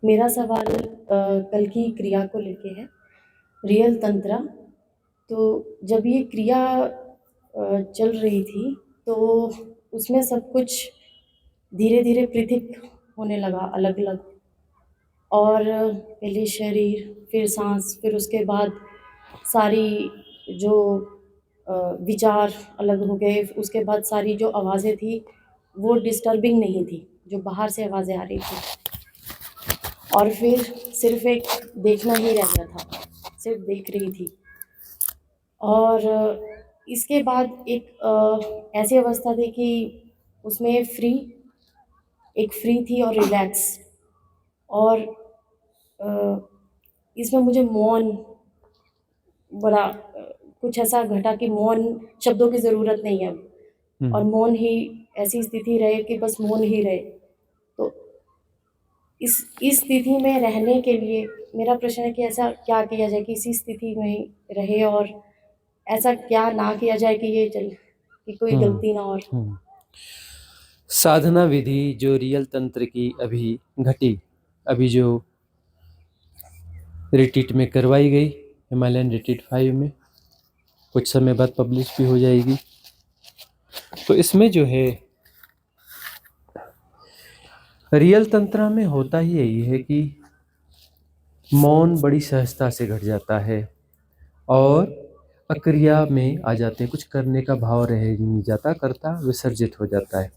मेरा सवाल कल की क्रिया को लेके है, रियल तंत्रा। तो जब ये क्रिया चल रही थी, तो उसमें सब कुछ धीरे-धीरे पृथक होने लगा, अलग-अलग। और पहले शरीर, फिर साँस, फिर उसके बाद सारी जो विचार अलग हो गए, उसके बाद सारी जो आवाज़ें थी, वो डिस्टर्बिंग नहीं थी, जो बाहर से आवाज़ें आ रही थी। और फिर सिर्फ़ एक देखना ही रह गया था, सिर्फ़ देख रही थी। और इसके बाद एक ऐसी अवस्था थी कि उसमें फ्री थी और रिलैक्स। और इसमें मुझे मौन बड़ा कुछ ऐसा घटा कि मौन शब्दों की ज़रूरत नहीं है अब, और मौन ही ऐसी स्थिति रहे कि बस मौन ही रहे। तो इस स्थिति में रहने के लिए मेरा प्रश्न है कि ऐसा क्या किया जाए कि इसी स्थिति में रहे, और ऐसा क्या ना किया जाए कि ये चल कि कोई गलती ना और। साधना विधि जो रियल तंत्र की अभी घटी, अभी जो रिट्रीट में करवाई गई, हिमालयन रिट्रीट 5 में, कुछ समय बाद पब्लिश भी हो जाएगी। तो इसमें जो है रियल तंत्र में होता ही यही है कि मौन बड़ी सहजता से घट जाता है और अक्रिया में आ जाते हैं, कुछ करने का भाव रह नहीं जाता, करता विसर्जित हो जाता है।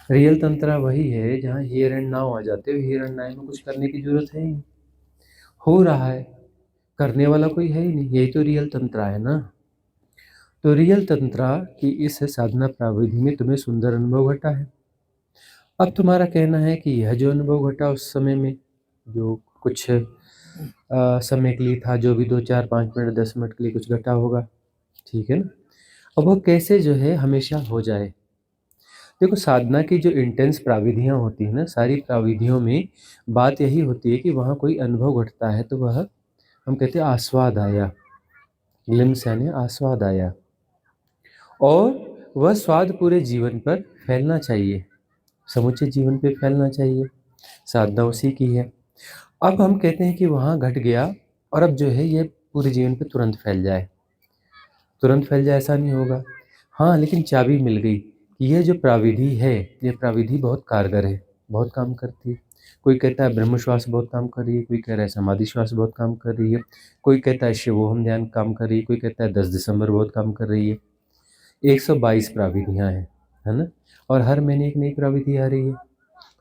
रियल तंत्र वही है जहाँ हियर एंड नाउ आ जाते हो, हियर एंड नाउ में कुछ करने की जरूरत है ही नहीं, हो रहा है, करने वाला कोई है ही नहीं, यही तो रियल तंत्र है ना। तो रियल तंत्र की इस साधना प्रविधि में तुम्हें सुंदर अनुभव घटा है। अब तुम्हारा कहना है कि यह जो अनुभव घटा उस समय में, जो कुछ समय के लिए था, जो भी 2 4 5 मिनट 10 मिनट के लिए कुछ घटा होगा, ठीक है ना। अब वो कैसे जो है हमेशा हो जाए। देखो, साधना की जो इंटेंस प्राविधियां होती है ना, सारी प्राविधियों में बात यही होती है कि वहाँ कोई अनुभव घटता है तो वह हम कहते हैं आस्वाद आया, ग्लिम्स यानी आस्वाद आया, और वह स्वाद पूरे जीवन पर फैलना चाहिए, समूचे जीवन पे फैलना चाहिए। साधना उसी की है। अब हम कहते हैं कि वहाँ घट गया और अब जो है ये पूरे जीवन पे तुरंत फैल जाए, तुरंत फैल जाए ऐसा नहीं होगा। हाँ, लेकिन चाबी मिल गई कि यह जो प्राविधि है, ये प्राविधि बहुत कारगर है, बहुत काम करती है। कोई कहता है ब्रह्म श्वास बहुत काम कर रही है, कोई कह रहा है समाधि श्वास बहुत काम कर रही है, कोई कहता है शिवोहम ध्यान काम कर रही है, कोई कहता है 10 दिसंबर बहुत काम कर रही है। 122 प्राविधियाँ हैं, है ना। और हर महीने एक नई प्राविधि आ रही है,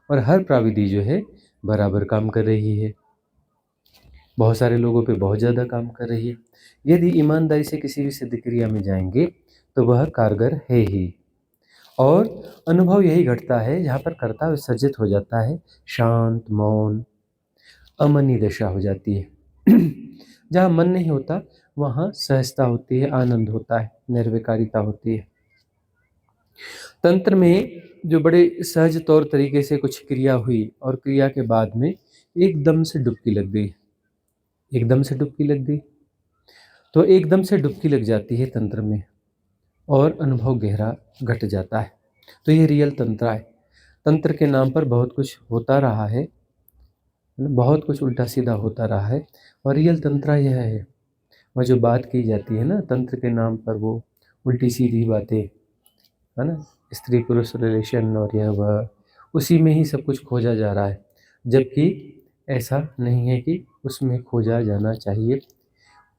और हर प्राविधि जो है बराबर काम कर रही है, बहुत सारे लोगों पे बहुत ज़्यादा काम कर रही है। यदि ईमानदारी से किसी भी सिद्ध क्रिया में जाएंगे तो वह कारगर है ही। और अनुभव यही घटता है जहाँ पर कर्ता विसर्जित हो जाता है, शांत मौन अमनी दशा हो जाती है। जहाँ मन नहीं होता वहाँ सहजता होती है, आनंद होता है, निर्विकारिता होती है। तंत्र में जो बड़े सहज तौर तरीके से कुछ क्रिया हुई और क्रिया के बाद में एकदम से डुबकी लग गई, एकदम से डुबकी लग गई। तो एकदम से डुबकी लग जाती है तंत्र में और अनुभव गहरा घट जाता है। तो ये रियल तंत्र है। तंत्र के नाम पर बहुत कुछ होता रहा है, बहुत कुछ उल्टा सीधा होता रहा है, और रियल तंत्र यह है। वह जो बात की जाती है ना तंत्र के नाम पर, वो उल्टी सीधी बातें, है ना, स्त्री पुरुष रिलेशन और यह वह, उसी में ही सब कुछ खोजा जा रहा है, जबकि ऐसा नहीं है कि उसमें खोजा जाना चाहिए।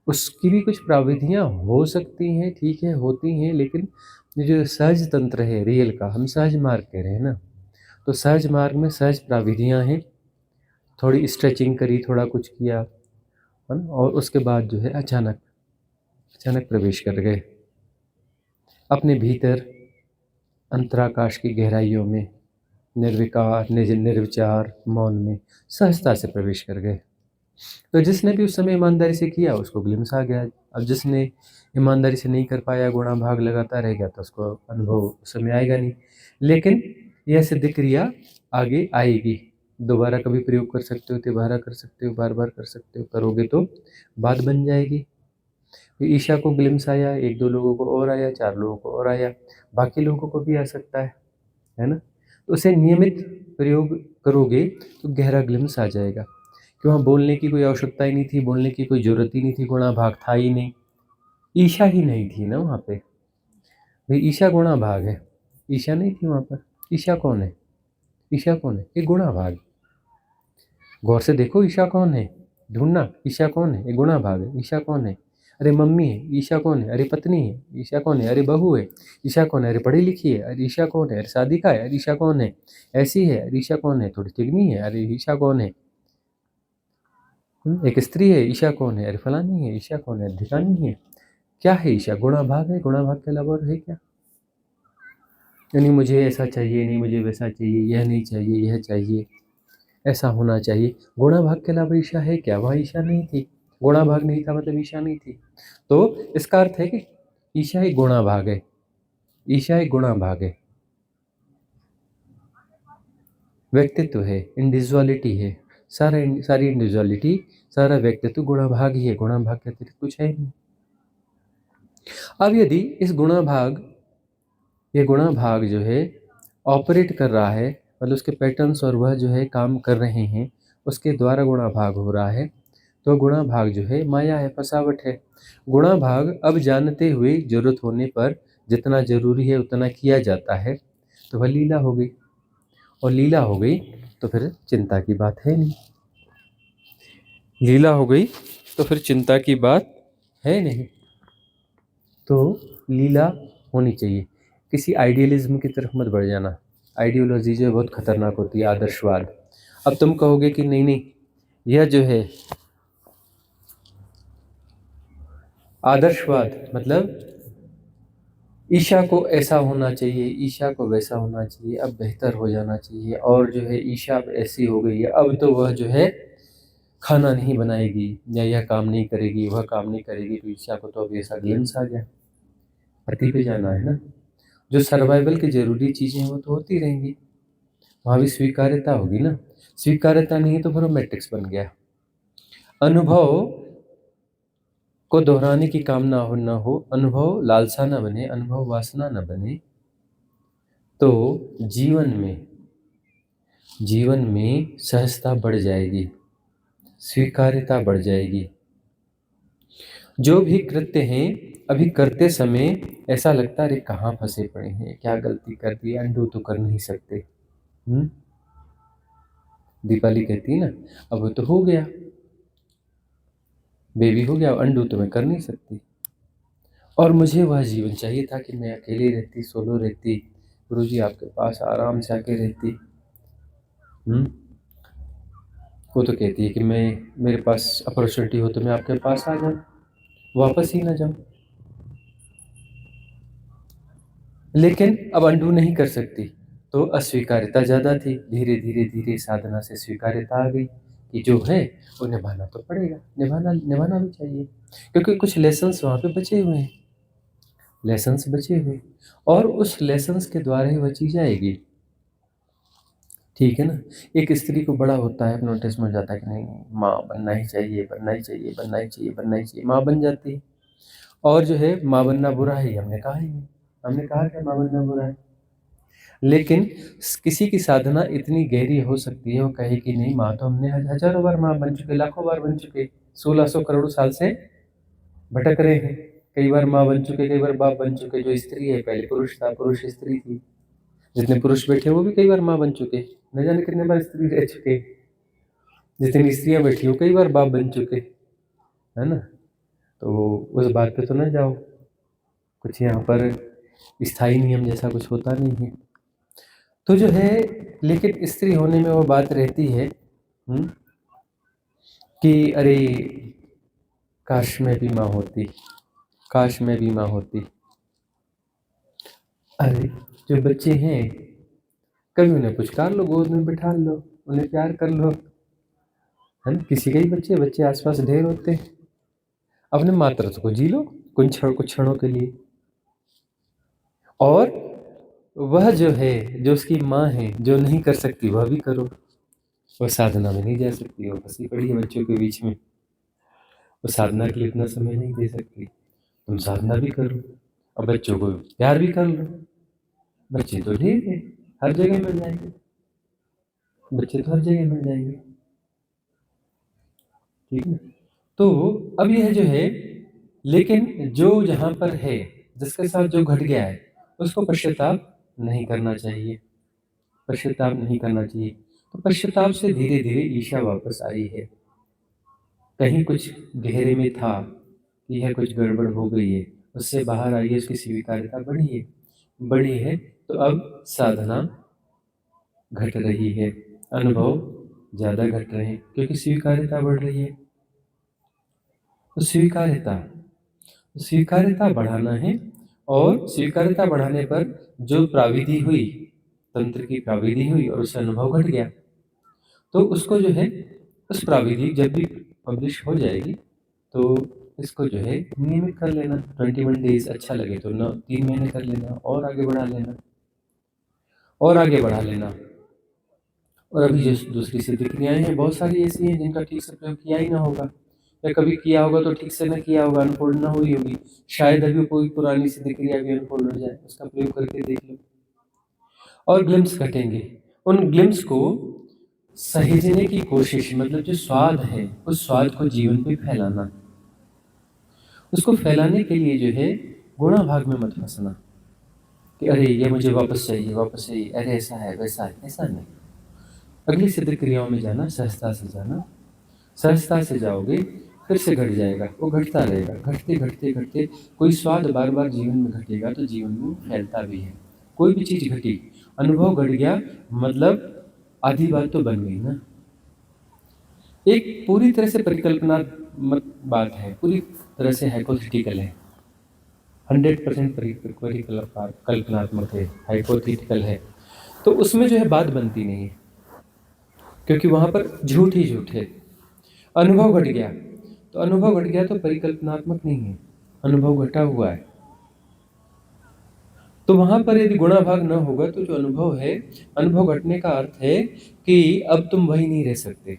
उसकी भी कुछ प्राविधियाँ हो सकती हैं, ठीक है, होती हैं, लेकिन ये जो सहज तंत्र है रियल का, हम सहज मार्ग कह रहे हैं ना, तो सहज मार्ग में सहज प्राविधियाँ हैं। थोड़ी स्ट्रेचिंग करी, थोड़ा कुछ किया, है ना, और उसके बाद जो है अचानक प्रवेश कर गए अपने भीतर अंतराकाश की गहराइयों में, निर्विकार निर्विचार मौन में सहजता से प्रवेश कर गए। तो जिसने भी उस समय ईमानदारी से किया उसको ग्लिम्स आ गया। अब जिसने ईमानदारी से नहीं कर पाया, गुणा भाग लगाता रह गया, तो उसको अनुभव उस समय आएगा नहीं। लेकिन यह सिद्ध क्रिया आगे आएगी, दोबारा कभी प्रयोग कर सकते हो, तिबारा कर सकते हो, बार बार कर सकते हो, करोगे तो बात बन जाएगी। ईशा को ग्लिम्स आया, 1 2 लोगों को और आया, 4 लोगों को और आया, बाकी लोगों को भी आ सकता है ना। तो उसे नियमित प्रयोग करोगे तो गहरा ग्लिम्स आ जाएगा कि वहाँ बोलने की कोई आवश्यकता ही नहीं थी, बोलने की कोई ज़रूरत ही नहीं थी, गुणा भाग था ही नहीं, ईशा ही नहीं थी ना वहाँ पे। भाई ईशा गुणा भाग है, ईशा नहीं थी वहाँ पर। ईशा कौन है? ईशा कौन है? ये गुणा भाग। गौर से देखो ईशा कौन है, ढूंढना ईशा कौन है, ये गुणा भाग है। ईशा कौन है? अरे मम्मी है। ईशा कौन है? अरे पत्नी है। ईशा कौन है? अरे बहू है। ईशा कौन है? अरे पढ़ी लिखी है। अरे ईशा कौन है? अरे शादी का है। अरे ईशा कौन है? ऐसी है। अरे ईशा कौन है? थोड़ी चिकनी है। अरे ईशा कौन है? एक स्त्री है। ईशा कौन है? अरे फलानी है। ईशा कौन है? ढिकानी है। क्या है ईशा? गुणा भाग है। गुणा भाग के अलावा और है क्या? नहीं मुझे ऐसा चाहिए, नहीं मुझे वैसा चाहिए, यह नहीं चाहिए, यह चाहिए, ऐसा होना चाहिए। गुणा भाग के अलावा ईशा है क्या? वहाँ ईशा नहीं थी। गुणा भाग नहीं था मतलब ईशा नहीं थी। तो इसका अर्थ है कि ईशा एक गुणा भाग है। ईशा एक गुणा भाग है, व्यक्तित्व है, इंडिविजुअलिटी है। सारी इंडिविजुअलिटी, सारा व्यक्तित्व गुणा भाग ही है। गुणा भाग के अतिरिक्त कुछ है नहीं। अब यदि इस गुणा भाग, ये गुणा भाग जो है ऑपरेट कर रहा है, मतलब उसके पैटर्न्स और वह जो है काम कर रहे हैं, उसके द्वारा गुणा भाग हो रहा है, तो गुणा भाग जो है माया है, फसावट है। गुणा भाग अब जानते हुए जरूरत होने पर जितना जरूरी है उतना किया जाता है, तो वह लीला हो गई। और लीला हो गई तो फिर चिंता की बात है नहीं। लीला हो गई तो फिर चिंता की बात है नहीं। तो लीला होनी चाहिए। किसी आइडियलिज्म की तरफ मत बढ़ जाना। आइडियोलॉजी जो है बहुत खतरनाक होती है, आदर्शवाद। अब तुम कहोगे कि नहीं नहीं, यह जो है आदर्शवाद मतलब ईशा को ऐसा होना चाहिए, ईशा को वैसा होना चाहिए, अब बेहतर हो जाना चाहिए, और जो है ईशा अब ऐसी हो गई है, अब तो वह जो है खाना नहीं बनाएगी, या यह काम नहीं करेगी, वह काम नहीं करेगी, तो ईशा को तो अब ऐसा ग्लिम्स आ गया। पति पे जाना है ना। जो सर्वाइवल की जरूरी चीजें हैं वो तो होती रहेंगी, वहाँ भी स्वीकार्यता होगी ना। स्वीकार्यता नहीं तो फिर वो मैट्रिक्स बन गया। अनुभव को दोहराने की कामना हो न हो, अनुभव लालसा न बने, अनुभव वासना न बने, तो जीवन में सहजता बढ़ जाएगी, स्वीकार्यता बढ़ जाएगी। जो भी कृत्य हैं अभी करते समय ऐसा लगता है अरे कहाँ फंसे पड़े हैं, क्या गलती कर दी, अंडू तो कर नहीं सकते। दीपाली कहती है ना, अब वो तो हो गया, बेबी हो गया, अंडू तो मैं कर नहीं सकती। और मुझे वह जीवन चाहिए था कि मैं अकेली रहती, सोलो रहती, गुरुजी आपके पास आराम से आके रहती। वो तो कहती है कि मैं, मेरे पास अपॉर्चुनिटी हो तो मैं आपके पास आ जाऊं, वापस ही ना जाऊं। लेकिन अब अंडू नहीं कर सकती, तो अस्वीकार्यता ज़्यादा थी। धीरे धीरे धीरे साधना से स्वीकार्यता आ गई कि जो है वो निभाना तो पड़ेगा, निभाना भी चाहिए, क्योंकि कुछ लेसन्स वहाँ पे बचे हुए हैं, लेसन्स बचे हुए, और उस लेसन्स के द्वारा ही वह चीज़ आएगी। ठीक है ना। एक स्त्री को बड़ा होता है, अपना नोटिस में जाता है कि नहीं माँ बनना ही चाहिए, बनना ही चाहिए, बनना ही चाहिए, बनना ही चाहिए, माँ बन जाती है। और जो है माँ बनना बुरा है, हमने कहा ही नहीं, हमने कहा कि माँ बनना बुरा है। लेकिन किसी की साधना इतनी गहरी हो सकती है, वो कहे कि नहीं माँ तो हमने हजारों बार माँ बन चुके, लाखों बार बन चुके, 1600 करोड़ साल से भटक रहे हैं, कई बार माँ बन चुके, कई बार बाप बन चुके। जो स्त्री है पहले पुरुष था, पुरुष स्त्री थी, जितने पुरुष बैठे वो भी कई बार माँ बन चुके, न जाने कितने बार स्त्री रह चुके, जितनी स्त्रियां बैठी हो कई बार बाप बन चुके, है ना। तो उस बात पे तो न जाओ, कुछ यहाँ पर स्थायी नियम जैसा कुछ होता नहीं है। तो जो है, लेकिन स्त्री होने में वो बात रहती है कि अरे काश मैं भी माँ होती, काश मैं भी माँ होती। अरे जो बच्चे हैं कभी उन्हें पुचकार लो, गोद में बिठा लो, उन्हें प्यार कर लो, है ना। किसी के ही बच्चे आसपास ढेर होते हैं, अपने मातृत्व को जी लो कुछ क्षणों के लिए। और वह जो है, जो उसकी माँ है, जो नहीं कर सकती वह भी करो। वो साधना में नहीं जा सकती, वो फंसी पड़ी है बच्चों के बीच में, वो साधना के लिए इतना समय नहीं दे सकती, तुम साधना भी करो और बच्चों को प्यार भी कर लो। बच्चे तो ढेर है, हर जगह मिल जाएंगे, बच्चे तो हर जगह मिल जाएंगे, ठीक है। तो अब यह जो है, लेकिन जो जहाँ पर है, जिसके साथ जो घट गया है, उसको पश्चाताप नहीं करना चाहिए, पश्चाताप नहीं करना चाहिए। तो पश्चाताप से धीरे धीरे ईर्ष्या वापस आई है। कहीं कुछ गहरे में था कि यह कुछ गड़बड़ हो गई है, उससे बाहर आई है, उसकी स्वीकार्यता बढ़ी है। तो अब साधना घट रही है, अनुभव ज़्यादा घट रहे हैं, क्योंकि स्वीकार्यता बढ़ रही है। तो स्वीकार्यता बढ़ाना है, और स्वीकार्यता बढ़ाने पर जो प्राविधि हुई, तंत्र की प्राविधि हुई और उससे अनुभव घट गया, तो उसको जो है, उस प्राविधि जब भी पब्लिश हो जाएगी तो इसको जो है नियमित कर लेना। 21 डेज अच्छा लगे तो 3 महीने कर लेना, और आगे बढ़ा लेना, और आगे बढ़ा लेना। और अभी जो दूसरी सिद्ध क्रियाएं हैं, बहुत सारी ऐसी हैं जिनका ठीक से प्रयोग किया ही ना होगा, या कभी किया होगा तो ठीक से न किया होगा, अनफोल्ड ना हुई होगी। शायद अभी कोई पुरानी सिद्ध क्रिया भी अनफोल्ड हो जाए, उसका प्रयोग करके देख लो। और ग्लिम्स घटेंगे, उन ग्लिम्स को सहेजने की कोशिश, मतलब जो स्वाद है, उस स्वाद को जीवन पे फैलाना। उसको फैलाने के लिए जो है गुणा भाग में मत फंसना कि अरे ये मुझे वापस चाहिए, अरे ऐसा है वैसा है, ऐसा नहीं। अगली सिद्ध क्रियाओं में जाना, सहजता से जाना, सहजता से जाओगे फिर से घट जाएगा, वो घटता रहेगा, घटते घटते घटते कोई स्वाद बार बार जीवन में घटेगा तो जीवन में फैलता भी है। कोई भी चीज़ घटी, अनुभव घट गया, मतलब आधी बात तो बन गई ना। एक पूरी तरह से परिकल्पनात्मक बात है, पूरी तरह से हाइपोथेटिकल है, 100% कल्पनात्मक है, हाइपोथेटिकल है। तो उसमें जो है बात बनती नहीं है, क्योंकि वहाँ पर झूठ ही झूठ है। अनुभव घट गया, तो अनुभव घट गया तो परिकल्पनात्मक नहीं है, अनुभव घटा हुआ है। तो वहाँ पर यदि गुणा भाग न होगा तो जो अनुभव है, अनुभव घटने का अर्थ है कि अब तुम वही नहीं रह सकते।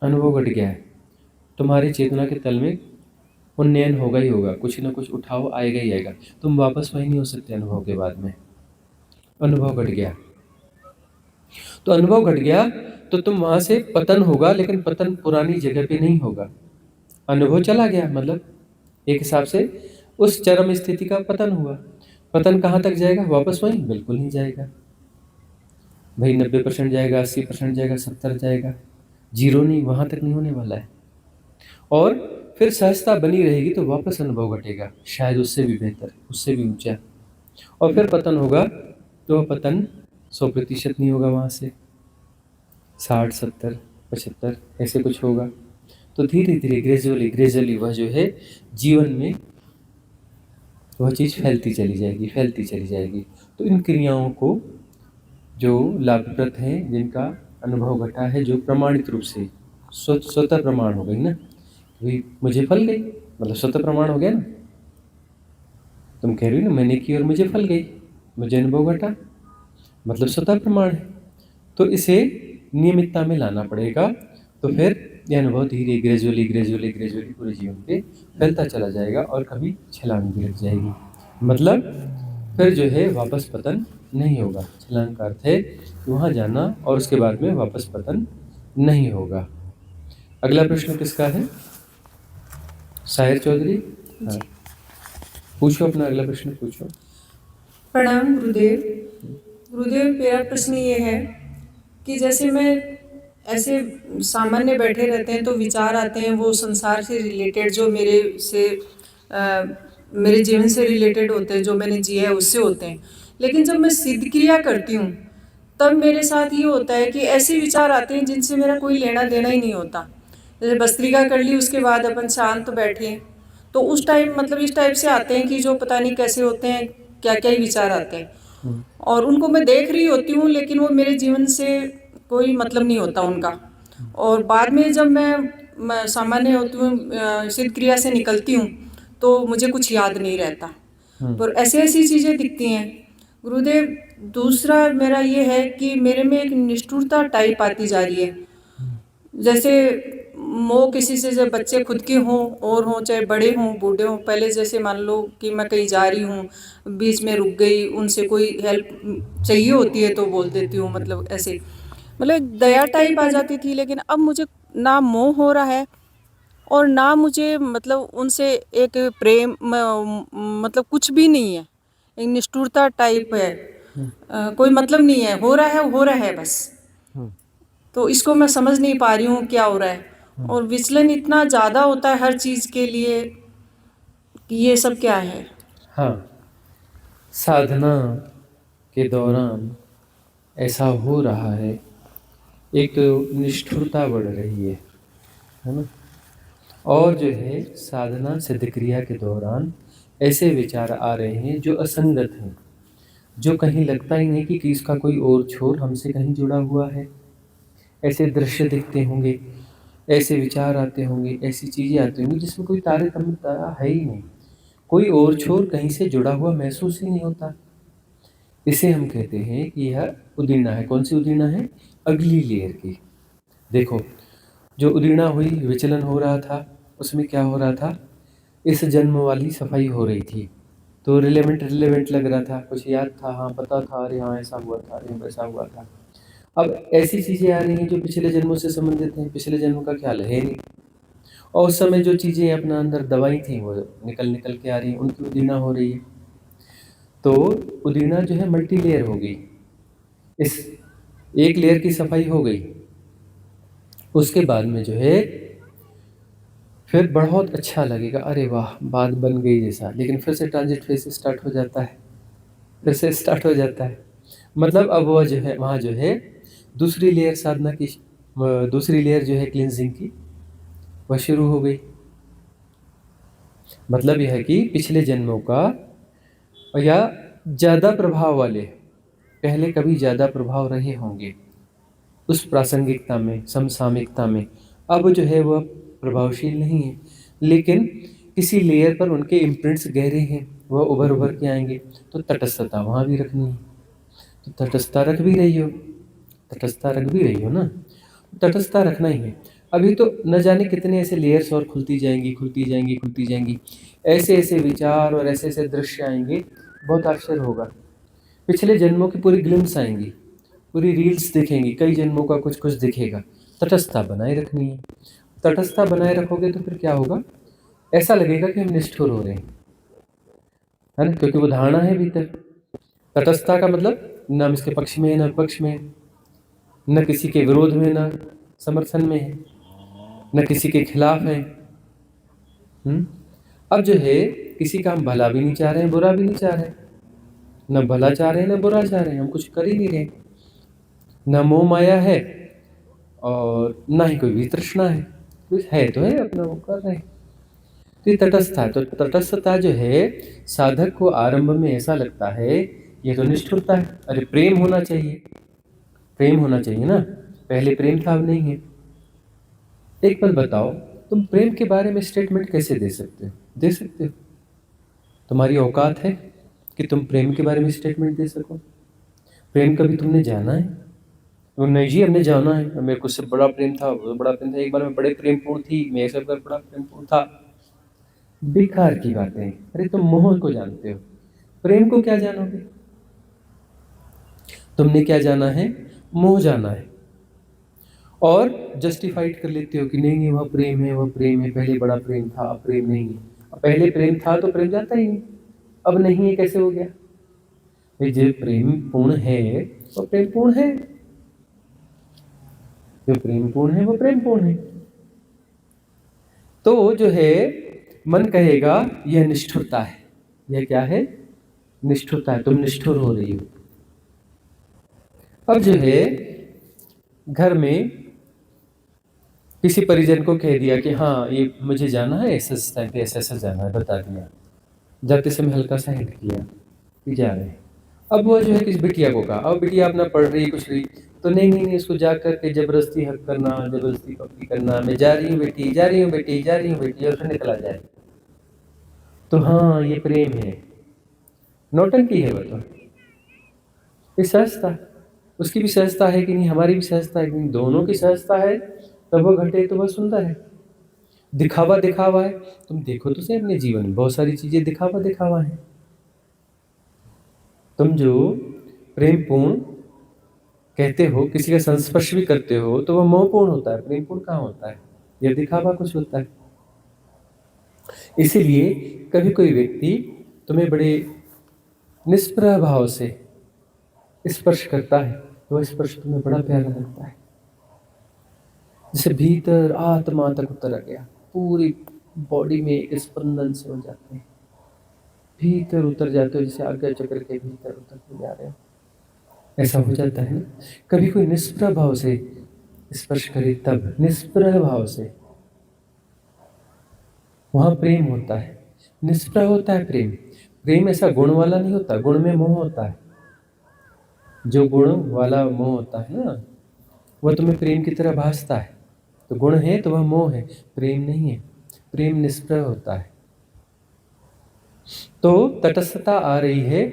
अनुभव घट गया है, तुम्हारी चेतना के तल में उन्नयन होगा ही होगा, कुछ ना कुछ उठाव आएगा ही आएगा, तुम वापस वही नहीं हो सकते अनुभव के बाद में। अनुभव घट गया, तो अनुभव घट गया तो तुम वहाँ से पतन होगा, लेकिन पतन पुरानी जगह पे नहीं होगा। अनुभव चला गया, मतलब एक हिसाब से उस चरम स्थिति का पतन हुआ। पतन कहाँ तक जाएगा? वापस वहीं? बिल्कुल नहीं जाएगा भाई। 90% जाएगा, 80% जाएगा, 70 जाएगा, जीरो नहीं, वहाँ तक नहीं होने वाला है। और फिर सहजता बनी रहेगी तो वापस अनुभव घटेगा, शायद उससे भी बेहतर, उससे भी ऊंचा। और फिर पतन होगा तो पतन 100% नहीं होगा, वहाँ से 60, 70, 75 ऐसे कुछ होगा। तो धीरे धीरे ग्रेजुअली वह जो है जीवन में वह चीज़ फैलती चली जाएगी। तो इन क्रियाओं को जो लाभप्रद हैं, जिनका अनुभव घटा है, जो प्रमाणित रूप से स्वतः प्रमाण हो गई ना, भाई मुझे फल गई, मतलब स्वतः प्रमाण हो गया ना। तुम कह रही हो ना मैंने की और मुझे फल गई, मुझे अनुभव घटा, मतलब स्वतः प्रमाण है। तो इसे नियमितता में लाना पड़ेगा, तो फिर यह अनुभव धीरे ग्रेजुअली पूरे जीवन पे फैलता चला जाएगा, और कभी छलांग भी लग जाएगी, मतलब फिर जो है वापस पतन नहीं होगा। छलांग का अर्थ है वहाँ जाना और उसके बाद में वापस पतन नहीं होगा। अगला प्रश्न किसका है? साहिर चौधरी, हाँ पूछो अपना अगला प्रश्न पूछो। प्रणाम गुरुदेव। गुरुदेव, मेरा प्रश्न ये है कि जैसे मैं ऐसे सामान्य बैठे रहते हैं तो विचार आते हैं, वो संसार से रिलेटेड, जो मेरे जीवन से रिलेटेड होते हैं, जो मैंने जिया है उससे होते हैं। लेकिन जब मैं सिद्ध क्रिया करती हूँ तब मेरे साथ ये होता है कि ऐसे विचार आते हैं जिनसे मेरा कोई लेना देना ही नहीं होता। जैसे भस्त्रिका कर ली, उसके बाद अपन शांत बैठे तो उस टाइम मतलब इस टाइप से आते हैं कि जो पता नहीं कैसे होते हैं, क्या क्या ही विचार आते हैं, और उनको मैं देख रही होती हूँ लेकिन वो मेरे जीवन से कोई मतलब नहीं होता उनका। और बाद में जब मैं सामान्य होती हूँ, सिद्ध क्रिया से निकलती हूँ, तो मुझे कुछ याद नहीं रहता, पर ऐसी ऐसी चीज़ें दिखती हैं। गुरुदेव, दूसरा मेरा ये है कि मेरे में एक निष्ठुरता टाइप आती जा रही है। जैसे मोह किसी से, जब बच्चे खुद के हों और हों, चाहे बड़े हों बूढ़े हों, पहले जैसे मान लो कि मैं कहीं जा रही हूँ, बीच में रुक गई, उनसे कोई हेल्प चाहिए होती है तो बोल देती हूँ, मतलब ऐसे, मतलब एक दया टाइप आ जाती थी। लेकिन अब मुझे ना मोह हो रहा है और ना मुझे मतलब उनसे एक प्रेम मतलब कुछ भी नहीं है, एक निष्ठुरता टाइप है। कोई मतलब नहीं है, हो रहा है बस। तो इसको मैं समझ नहीं पा रही हूँ क्या हो रहा है, और विचलन इतना ज़्यादा होता है हर चीज़ के लिए कि ये सब क्या है। हाँ, साधना के दौरान ऐसा हो रहा है, एक निष्ठुरता बढ़ रही है ना। और जो है साधना सिद्ध क्रिया के दौरान ऐसे विचार आ रहे हैं जो असंगत हैं, जो कहीं लगता ही नहीं कि इसका कोई और छोर हमसे कहीं जुड़ा हुआ है। ऐसे दृश्य दिखते होंगे, ऐसे विचार आते होंगे, ऐसी चीज़ें आती होंगी जिसमें कोई तारतम्य है ही नहीं, कोई और छोर कहीं से जुड़ा हुआ महसूस ही नहीं होता। इसे हम कहते हैं कि यह उदीना है। कौन सी उदीना है? अगली लेयर की। देखो, जो उदीना हुई, विचलन हो रहा था, उसमें क्या हो रहा था, इस जन्म वाली सफाई हो रही थी, तो रिलेवेंट लग रहा था, कुछ याद था, हाँ पता था, अरे हाँ ऐसा हुआ था, अरे वैसा हुआ था। अब ऐसी चीज़ें आ रही हैं जो पिछले जन्मों से संबंधित हैं, पिछले जन्म का ख्याल है नहीं, और उस समय जो चीज़ें अपना अंदर दबाई थी वो निकल के आ रही हैं, उनकी उदीना हो रही है। तो उदीना जो है मल्टी लेयर हो गई। इस एक लेयर की सफाई हो गई, उसके बाद में जो है फिर बहुत अच्छा लगेगा, अरे वाह बात बन गई जैसा, लेकिन फिर से ट्रांजिट फेज स्टार्ट हो जाता है, फिर से स्टार्ट हो जाता है। मतलब अब वह जो है वहाँ जो है दूसरी लेयर साधना की, दूसरी लेयर जो है क्लींजिंग की, वह शुरू हो गई। मतलब यह है कि पिछले जन्मों का या ज़्यादा प्रभाव वाले, पहले कभी ज़्यादा प्रभाव रहे होंगे उस प्रासंगिकता में, समसामयिकता में, अब जो है वह प्रभावशील नहीं है, लेकिन किसी लेयर पर उनके इम्प्रिंट्स गहरे हैं, वह उभर के आएंगे। तो तटस्थता वहाँ भी रखनी है, तो तटस्थता रख भी रही हो, तटस्थता रख भी रही हो ना, तटस्थता रखना ही है। अभी तो न जाने कितने ऐसे लेयर्स और खुलती जाएंगी, ऐसे ऐसे विचार और ऐसे ऐसे दृश्य आएंगे, बहुत आश्चर्य होगा। पिछले जन्मों की पूरी ग्लिम्स आएंगी, पूरी रील्स दिखेंगी, कई जन्मों का कुछ कुछ दिखेगा। तटस्थता बनाए रखनी है। तटस्थता बनाए रखोगे तो फिर क्या होगा, ऐसा लगेगा कि हम निष्ठुर हो रहे हैं, है ना, क्योंकि वो धारणा है भीतर। तटस्थता का मतलब न इसके पक्ष में है न विपक्ष में, न किसी के विरोध में न समर्थन में है, न किसी के खिलाफ है। अब जो है किसी का हम भला भी नहीं चाह रहे हैं, बुरा भी नहीं चाह रहे हैं, न भला चाह रहे हैं न बुरा चाह रहे हैं, हम कुछ कर ही नहीं रहे, न मोह माया है और ना ही कोई भी तृष्णा है, कुछ है तो है, अपना वो कर रहे हैं। तो ये तटस्थता है। तो तटस्थता जो है साधक को आरंभ में ऐसा लगता है ये तो निष्ठुरता है, अरे प्रेम होना चाहिए, प्रेम होना चाहिए ना, पहले प्रेम था अब नहीं है। एक बात बताओ, तुम प्रेम के बारे में स्टेटमेंट कैसे दे सकते हो? दे सकते हो? तुम्हारी औकात है कि तुम प्रेम के बारे में स्टेटमेंट दे सको? प्रेम कभी तुमने जाना है? तो नहीं जी हमने जाना है, मेरे को उससे बड़ा प्रेम था, वो बड़ा प्रेम था, एक बार मैं बड़े प्रेमपूर्ण थी, मेरे से बड़ा प्रेमपूर्ण था। बेकार की बातें। अरे तुम मोह को जानते हो, प्रेम को क्या जानोगे? तुमने क्या जाना है? मोह जाना है, और जस्टिफाइड कर लेते हो कि नहीं वह प्रेम है, वह प्रेम है, पहले बड़ा प्रेम था अब प्रेम नहीं है। अब पहले प्रेम था तो प्रेम जाता ही नहीं, अब नहीं है कैसे हो गया? भाई जो प्रेम पूर्ण है वो प्रेम पूर्ण है, जो प्रेम पूर्ण है वो प्रेम पूर्ण है। तो जो है मन कहेगा यह निष्ठुरता है, यह क्या है? निष्ठुरता है, तुम निष्ठुर हो रही हो। अब जो है घर में किसी परिजन को कह दिया कि हाँ ये मुझे जाना है, ऐसे टाइम पे ऐसा जाना है, बता दिया, जाते समय हल्का सा हिंट किया कि जा रहे हैं। अब वो जो है किस बिटिया को कहा, अब बिटिया अपना पढ़ रही कुछ रही, तो नहीं इसको जा करके जबरदस्ती हक करना, जबरदस्ती पक्की करना, मैं जा रही हूँ बेटी, जा रही हूँ बेटी, जा रही हूँ बेटी, और फिर निकला जाए, तो हाँ ये प्रेम है। नौटंकी है वो तो, ये सहजता, उसकी भी सहजता है कि नहीं, हमारी भी सहजता है कि नहीं, दोनों की सहजता है, तब वो घटे तो वह सुंदर है। दिखावा दिखावा है। तुम देखो तो सही अपने जीवन में बहुत सारी चीजें दिखावा दिखावा है। तुम जो प्रेम पूर्ण कहते हो, किसी का संस्पर्श भी करते हो तो वह मोहपूर्ण होता है, प्रेम पूर्ण कहाँ होता है? यह दिखावा कुछ होता है। इसीलिए कभी कोई व्यक्ति तुम्हें बड़े निष्प्रह भाव से स्पर्श करता है तो वह स्पर्श तुम्हें बड़ा प्यारा लगता है, जैसे भीतर आत्मा तक उतर गया, पूरी बॉडी में एक स्पंदन से हो जाते हैं, भीतर उतर जाते हो, जैसे आज्ञा चक्र के भीतर उतर जा रहे हो, ऐसा हो जाता है ना। कभी कोई निष्प्रह भाव से स्पर्श करे तब, निष्प्रह भाव से, वहां प्रेम होता है। निष्प्रह होता है प्रेम। प्रेम ऐसा गुण वाला नहीं होता, गुण में मोह होता है। जो गुण वाला मोह होता है ना, वह तुम्हें प्रेम की तरह भासता है, तो गुण है तो वह मोह है, प्रेम नहीं है। प्रेम निष्प्रह होता है। तो तटस्थता आ रही है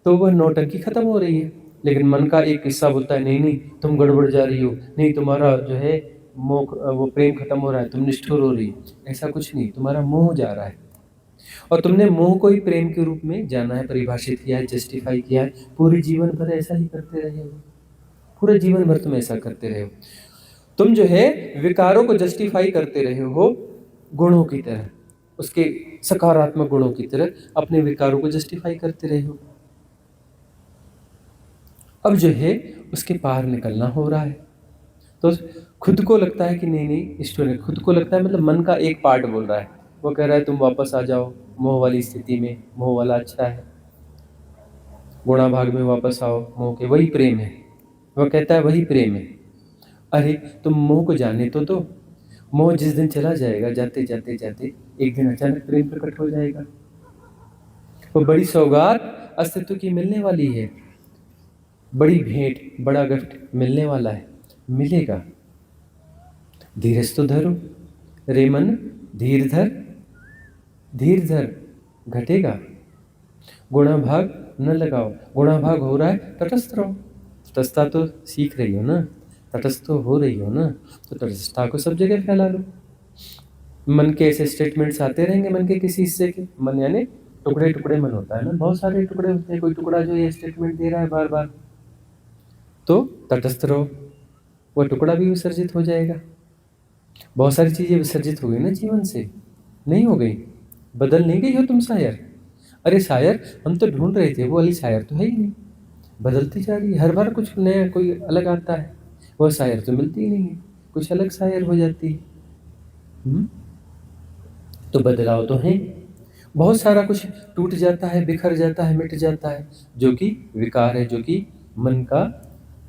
तो वह नौटंकी खत्म हो रही है, लेकिन मन का एक हिस्सा बोलता है नहीं नहीं तुम गड़बड़ जा रही हो, नहीं तुम्हारा जो है मोह, वो प्रेम खत्म हो रहा है, तुम निष्ठुर हो रही हो। ऐसा कुछ नहीं, तुम्हारा मोह जा रहा है, और तुमने मोह को ही प्रेम के रूप में जाना है, परिभाषित किया है, जस्टिफाई किया है। पूरे जीवन भर ऐसा ही करते रहे हो, पूरे जीवन भर तुम ऐसा करते रहे हो। तुम जो है विकारों को जस्टिफाई करते रहे हो गुणों की तरह, उसके सकारात्मक गुणों की तरह अपने विकारों को जस्टिफाई करते रहे हो। अब जो है उसके पार निकलना हो रहा है, तो खुद को लगता है कि नहीं नहीं स्टोरी, खुद को लगता है मतलब मन का एक पार्ट बोल रहा है, वो कह रहा है तुम वापस आ जाओ मोह वाली स्थिति में, मोह वाला अच्छा है, गुणा भाग में वापस आओ, मोह के वही प्रेम है। वह कहता है वही प्रेम है। अरे तुम मोह को जाने तो दो, मोह जिस दिन चला जाएगा, जाते जाते जाते एक दिन अचानक प्रेम प्रकट हो जाएगा। वो बड़ी सौगात अस्तित्व की मिलने वाली है, बड़ी भेंट, बड़ा गिफ्ट मिलने वाला है, मिलेगा। धीरज तो धरो रे मन, धीर धर, धीर धर, घटेगा। गुणा भाग न लगाओ, गुणा भाग हो रहा है तटस्थ रहो। तटस्थता तो सीख रही हो ना, तटस्थ तो हो रही हो ना, तो तटस्थता को सब जगह फैला लो। मन के ऐसे स्टेटमेंट्स आते रहेंगे, मन के किसी हिस्से के, मन यानी टुकड़े टुकड़े मन होता है ना, बहुत सारे टुकड़े होते हैं, कोई टुकड़ा जो ये स्टेटमेंट दे रहा है बार बार, तो तटस्थ रहो, वह टुकड़ा भी विसर्जित हो जाएगा। बहुत सारी चीजें विसर्जित हो गई ना जीवन से, नहीं हो गई, बदल नहीं गई हो तुम शायर। अरे शायर हम तो ढूंढ रहे थे, वो वाली शायर तो है ही नहीं, बदलती जा रही है, हर बार कुछ नया कोई अलग आता है, वह शायर तो मिलती ही नहीं है, कुछ अलग शायर हो जाती है। तो बदलाव तो है, बहुत सारा कुछ टूट जाता है, बिखर जाता है, मिट जाता है, जो कि विकार है, जो कि मन का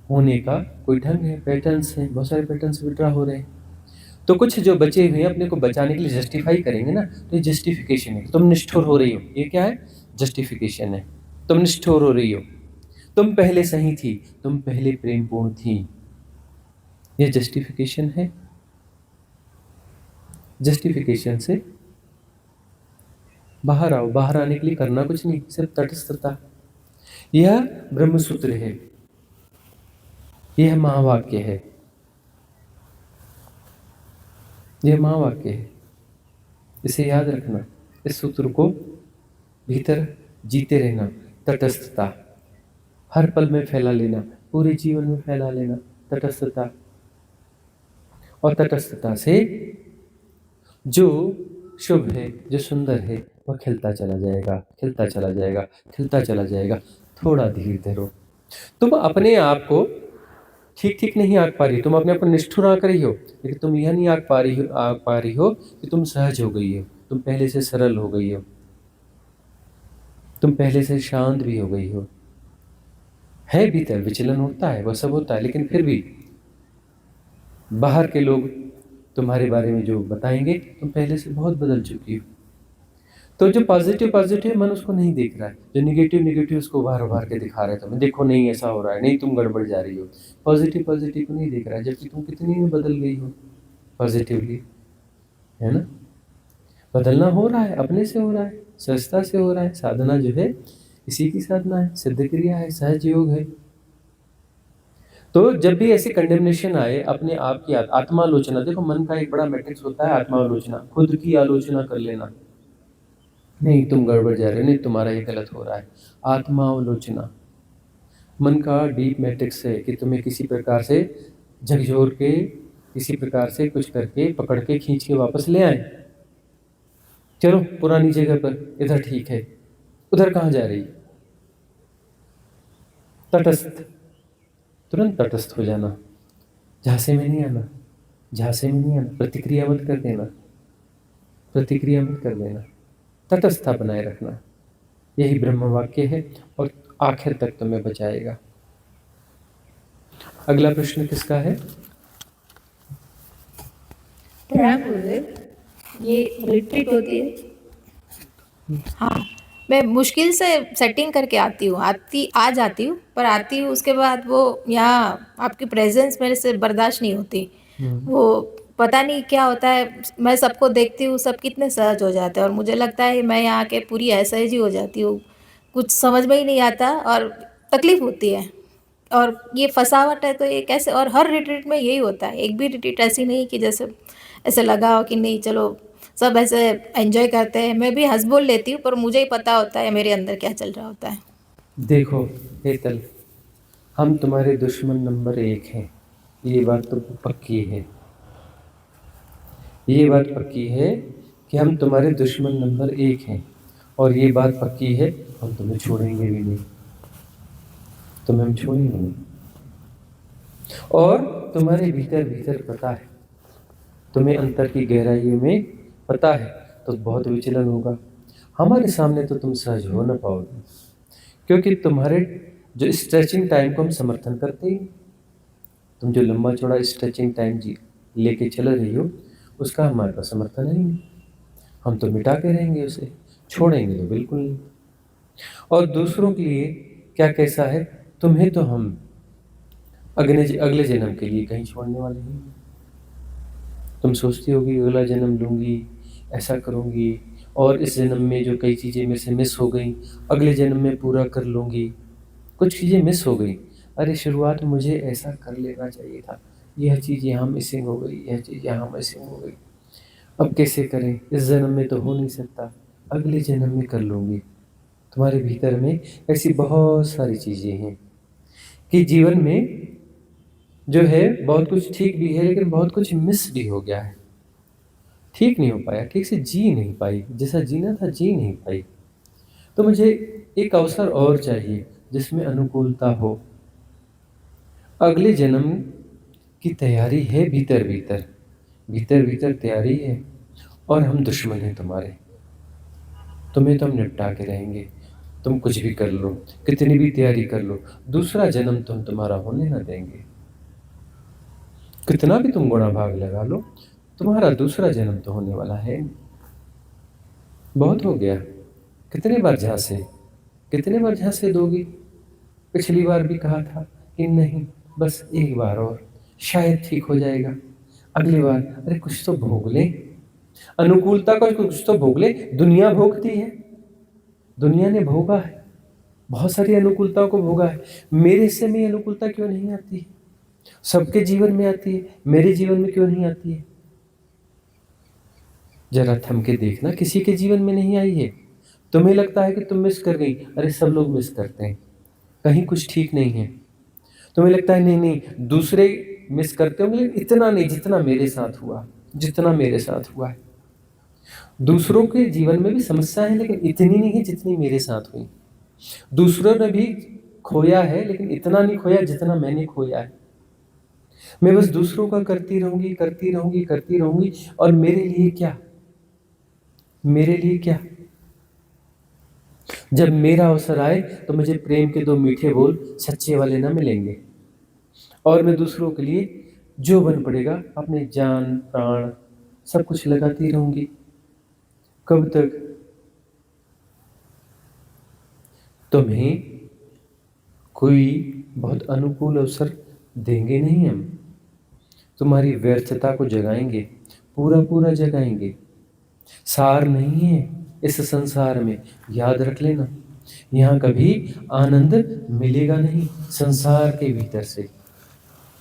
होने का कोई ढंग है, पैटर्न्स हैं, बहुत सारे पैटर्न्स विड्रा हो रहे हैं। तो कुछ जो बचे हुए हैं अपने को बचाने के लिए जस्टिफाई करेंगे ना, तो ये जस्टिफिकेशन है। तुम निष्ठुर हो रही हो, ये क्या है? जस्टिफिकेशन है। तुम निष्ठुर हो रही हो, तुम पहले सही थी, तुम पहले प्रेमपूर्ण थी, ये जस्टिफिकेशन है। जस्टिफिकेशन से बाहर आओ, बाहर आने के लिए करना कुछ नहीं, सिर्फ तटस्थता। यह ब्रह्मसूत्र है, यह महावाक्य है, यह महावाक्य है, इसे याद रखना। इस सूत्र को भीतर जीते रहना, तटस्थता हर पल में फैला लेना, पूरे जीवन में फैला लेना तटस्थता। और तटस्थता से जो शुभ है, जो सुंदर है, वह खिलता चला जाएगा, खिलता चला जाएगा, खिलता चला जाएगा। थोड़ा धीर धरो। तुम अपने आप को ठीक ठीक नहीं आंक पा रही, तुम अपने आप को निष्ठुर आंक रही हो, लेकिन तुम यह नहीं आंक पा रही हो कि तुम सहज हो गई हो, तुम पहले से सरल हो गई हो, तुम पहले से शांत भी हो गई हो। है भीतर विचलन होता है, वह सब होता है, लेकिन फिर भी बाहर के लोग तुम्हारे बारे में जो बताएंगे, तुम पहले से बहुत बदल चुकी हो। तो जो पॉजिटिव पॉजिटिव मन उसको नहीं देख रहा है, जो निगेटिव निगेटिव उसको उभार उभार के दिखा रहे तुम्हें, देखो नहीं ऐसा हो रहा है, नहीं तुम गड़बड़ जा रही हो। पॉजिटिव पॉजिटिव को नहीं देख रहा है, जबकि तुम कितनी में बदल गई हो पॉजिटिवली, है ना। बदलना हो रहा है, अपने से हो रहा है, सहजता से हो रहा है। साधना जो है इसी की साधना है, सिद्ध क्रिया है, सहज योग है। तो जब भी ऐसी कंडेमनेशन आए अपने आप की आत्मालोचना, देखो मन का एक बड़ा मैट्रिक्स होता है आत्मालोचना, खुद की आलोचना कर लेना, नहीं तुम गड़बड़ जा रहे हो, नहीं तुम्हारा ये गलत हो रहा है। आत्मावलोचना मन का डीप मैट्रिक्स है कि तुम्हें किसी प्रकार से झकझोर के, किसी प्रकार से कुछ करके पकड़ के खींच के वापस ले आए। चलो पुरानी जगह पर, इधर ठीक है, उधर कहाँ जा रही? तटस्थ, तुरंत तटस्थ हो जाना, झांसे में नहीं आना, झांसे में नहीं आना, प्रतिक्रिया मत कर देना, प्रतिक्रिया मत कर देना, तटस्थता बनाए रखना। यही ब्रह्म वाक्य है और आखिर तक तुम्हें बचाएगा। अगला प्रश्न किसका है? प्रणाम गुरुदेव। ये रिट्रीट होती है, हाँ, मैं मुश्किल से सेटिंग करके आती हूँ, आ जाती हूँ, पर आती हूँ उसके बाद वो यहाँ आपकी प्रेजेंस मेरे से बर्दाश्त नहीं होती। वो पता नहीं क्या होता है, मैं सबको देखती हूँ, सब कितने सहज हो जाते हैं और मुझे लगता है मैं यहाँ के पूरी असहज ही हो जाती हूँ, कुछ समझ में ही नहीं आता और तकलीफ होती है। और ये फसावट है तो ये कैसे, और हर रिट्रीट में यही होता है, एक भी रिट्रीट ऐसी नहीं कि जैसे ऐसे लगा हो कि नहीं चलो सब ऐसे एंजॉय करते हैं, मैं भी हंस बोल लेती हूँ पर मुझे ही पता होता है मेरे अंदर क्या चल रहा होता है। देखो हेतल, हम तुम्हारे दुश्मन नंबर 1 हैं, ये बात तो पक्की है, ये बात पक्की है कि हम तुम्हारे दुश्मन नंबर 1 हैं, और ये बात पक्की है हम तुम्हें छोड़ेंगे भी नहीं, तुम्हें हम छोड़ेंगे नहीं। और तुम्हारे भीतर भीतर पता है, तुम्हें अंतर की गहराइयों में पता है, तो बहुत विचलन होगा। हमारे सामने तो तुम सहज हो ना पाओगे, क्योंकि तुम्हारे जो स्ट्रेचिंग टाइम को हम समर्थन करते ही, तुम जो लंबा चौड़ा स्ट्रेचिंग टाइम जी लेके चल रही हो, उसका हमारे पास समर्थन है नहीं। हम तो मिटा के रहेंगे उसे, छोड़ेंगे तो बिल्कुल नहीं। और दूसरों के लिए क्या कैसा है, तुम्हें तो हम अगले जन्म के लिए कहीं छोड़ने वाले नहीं। तुम सोचती होगी अगला जन्म लूँगी, ऐसा करूँगी, और इस जन्म में जो कई चीज़ें मेरे से मिस हो गई अगले जन्म में पूरा कर लूँगी। कुछ चीज़ें मिस हो गई, अरे शुरुआत में मुझे ऐसा कर लेना चाहिए था, यह चीज़ यहाँ मिसिंग हो गई, यह चीज़ यहाँ मिसिंग हो गई, अब कैसे करें, इस जन्म में तो हो नहीं सकता, अगले जन्म में कर लूँगी। तुम्हारे भीतर में ऐसी बहुत सारी चीज़ें हैं कि जीवन में जो है बहुत कुछ ठीक भी है, लेकिन बहुत कुछ मिस भी हो गया है, ठीक नहीं हो पाया, ठीक से जी नहीं पाई, जैसा जीना था जी नहीं पाई। तो मुझे एक अवसर और चाहिए जिसमें अनुकूलता हो। अगले जन्म की तैयारी है, भीतर भीतर भीतर भीतर तैयारी है, और हम दुश्मन हैं तुम्हारे। तुम्हें तो हम निपटा के रहेंगे, तुम कुछ भी कर लो, कितनी भी तैयारी कर लो, दूसरा जन्म तो हम तुम्हारा होने ना देंगे। कितना भी तुम गुणा भाग लगा लो, तुम्हारा दूसरा जन्म तो होने वाला है। बहुत हो गया, कितने बार झांसे, कितने बार झांसे दोगी? पिछली बार भी कहा था कि नहीं, बस एक बार और, शायद ठीक हो जाएगा। अगली बार, अरे कुछ तो भोग ले, अनुकूलता का कुछ तो भोग ले। दुनिया भोगती है, दुनिया ने भोगा है, बहुत सारी अनुकूलताओं को भोगा है। मेरे हिस्से में अनुकूलता क्यों नहीं आती है? सबके जीवन में आती है, मेरे जीवन में क्यों नहीं आती है? जरा थम के देखना, किसी के जीवन में नहीं आई है। तुम्हें लगता है कि तुम मिस कर गई, अरे सब लोग मिस करते हैं, कहीं कुछ ठीक नहीं है। तुम्हें लगता है नहीं नहीं दूसरे मिस करते होंगे, लेकिन इतना नहीं जितना मेरे साथ हुआ, जितना मेरे साथ हुआ है। दूसरों के जीवन में भी समस्या है, लेकिन इतनी नहीं है जितनी मेरे साथ हुई। दूसरों ने भी खोया है, लेकिन इतना नहीं खोया जितना मैंने खोया है। मैं बस दूसरों का करती रहूंगी, करती रहूंगी, करती रहूंगी, और मेरे लिए क्या, मेरे लिए क्या? जब मेरा अवसर आए तो मुझे प्रेम के 2 मीठे बोल सच्चे वाले ना मिलेंगे, और मैं दूसरों के लिए जो बन पड़ेगा अपने जान प्राण सब कुछ लगाती रहूंगी। कब तक? तुम्हें कोई बहुत अनुकूल अवसर देंगे नहीं हम, तुम्हारी व्यर्थता को जगाएंगे, पूरा पूरा जगाएंगे। सार नहीं है इस संसार में, याद रख लेना। यहाँ कभी आनंद मिलेगा नहीं संसार के भीतर से,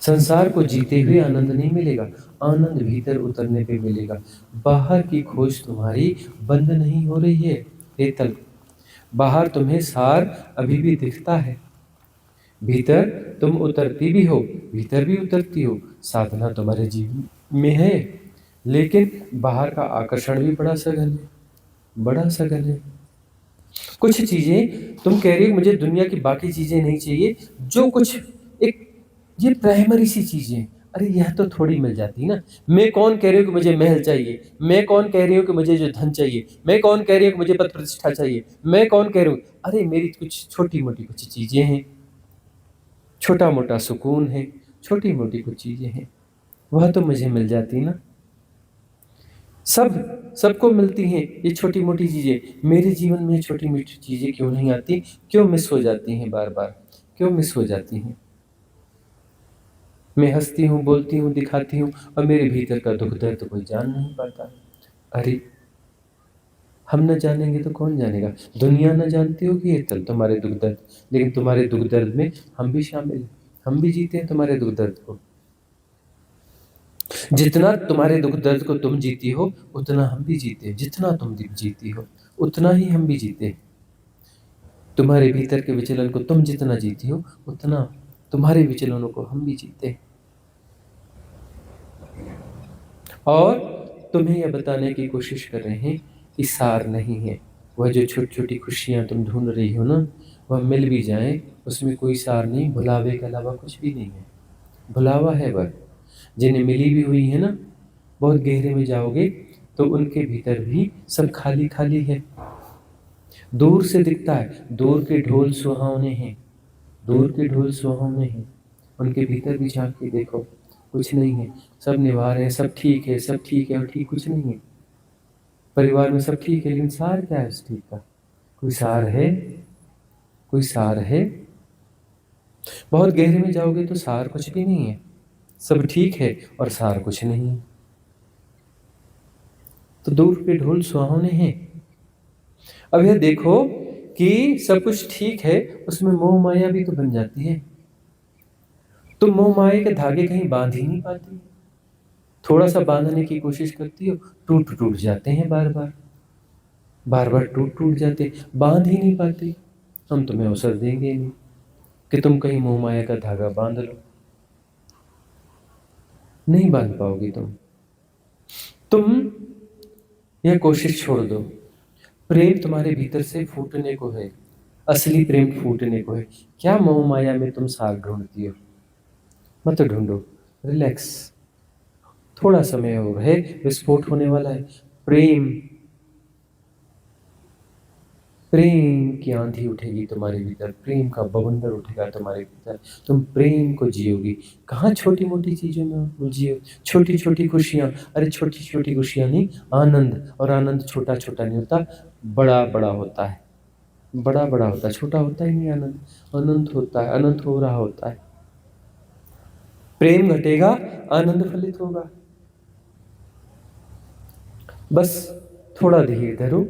संसार को जीते हुए आनंद नहीं मिलेगा, आनंद भीतर उतरने पे मिलेगा। बाहर की खोज तुम्हारी बंद नहीं हो रही है हेतल, बाहर तुम्हें सार अभी भी दिखता है, भीतर तुम उतरती भी हो, भीतर भी उतरती हो। साधना तुम्हारे जीवन में है, लेकिन बाहर का आकर्षण भी बड़ा सघन है, बड़ा सघन है। कुछ चीजें तुम कह रही हो मुझे दुनिया की बाकी चीजें नहीं चाहिए, जो कुछ एक ये प्राइमरी सी चीजें, अरे यह तो थोड़ी मिल जाती ना। मैं कौन कह रही हूँ कि मुझे महल चाहिए, मैं कौन कह रही हूँ कि मुझे जो धन चाहिए, मैं कौन कह रही हूँ कि मुझे पद प्रतिष्ठा चाहिए, मैं कौन कह रही हूँ, अरे मेरी कुछ छोटी मोटी कुछ चीजें हैं, छोटा मोटा सुकून है, छोटी मोटी कुछ चीजें हैं, वह तो मुझे मिल जाती ना। सबको मिलती हैं ये छोटी मोटी चीजें, मेरे जीवन में छोटी मोटी चीजें क्यों नहीं आती, क्यों मिस हो जाती हैं, बार बार क्यों मिस हो जाती हैं। मैं हंसती हूँ, बोलती हूँ, दिखाती हूँ, और मेरे भीतर का दुख दर्द तो कोई जान नहीं पाता। अरे हम न जानेंगे तो कौन जानेगा, दुनिया न जानती होगी ये तल तुम्हारे दुख दर्द, लेकिन तुम्हारे दुख दर्द में हम भी शामिल हैं, हम भी जीते हैं तुम्हारे दुख दर्द को। जितना तुम्हारे दुख दर्द को तुम जीती हो उतना हम भी जीते, जितना तुम जीती हो उतना ही हम भी जीते। तुम्हारे भीतर के विचलन को तुम जितना जीती हो उतना तुम्हारे विचलनों को हम भी जीते। और तुम्हें यह बताने की कोशिश कर रहे हैं कि सार नहीं है, वह जो छोटी छोटी खुशियां तुम ढूंढ रही हो ना, वह मिल भी जाए उसमें कोई सार नहीं, भुलावे के अलावा कुछ भी नहीं है। भुलावा है वह, जिन्हें मिली भी हुई है ना, बहुत गहरे में जाओगे तो उनके भीतर भी सब खाली खाली है। दूर से दिखता है, दूर के ढोल सुहावने हैं, दूर के ढोल सुहावने हैं, उनके भीतर भी झांक के देखो, कुछ नहीं है, सब निभा रहे हैं, सब ठीक है, सब ठीक है, और ठीक कुछ नहीं है। परिवार में सब ठीक है, लेकिन सार क्या है उस ठीक का, कोई सार है, कोई सार है। बहुत गहरे में जाओगे तो सार कुछ भी नहीं है, सब ठीक है और सार कुछ नहीं है। तो दूर के ढोल सुहावने हैं। अब यह देखो कि सब कुछ ठीक है, उसमें मोह माया भी तो बन जाती है। तुम मोह माया के धागे कहीं बांध ही नहीं पाती, थोड़ा सा बांधने की कोशिश करती हो, टूट टूट जाते हैं, बार बार बार बार टूट टूट जाते, बांध ही नहीं पाते। हम तुम्हें अवसर देंगे नहीं कि तुम कहीं मोह माया का धागा बांध लो, नहीं बांध पाओगी तुम यह कोशिश छोड़ दो। प्रेम तुम्हारे भीतर से फूटने को है, असली प्रेम फूटने को है। क्या मोह माया में तुम सार ढूंढती हो, मत ढूंढो, रिलैक्स, थोड़ा समय और है, विस्फोट होने वाला है। प्रेम प्रेम की आंधी उठेगी तुम्हारे भीतर, प्रेम का बवंडर उठेगा तुम्हारे भीतर, तुम प्रेम को जियोगी। कहाँ छोटी मोटी चीजों में जियो, छोटी छोटी खुशियां, अरे छोटी छोटी खुशियां नहीं, आनंद, और आनंद छोटा छोटा नहीं होता, बड़ा बड़ा होता है, बड़ा बड़ा होता है, छोटा होता ही नहीं आनंद, अनंत होता है, अनंत हो रहा होता है। प्रेम घटेगा, आनंद फलित होगा। बस थोड़ा धीरे धरो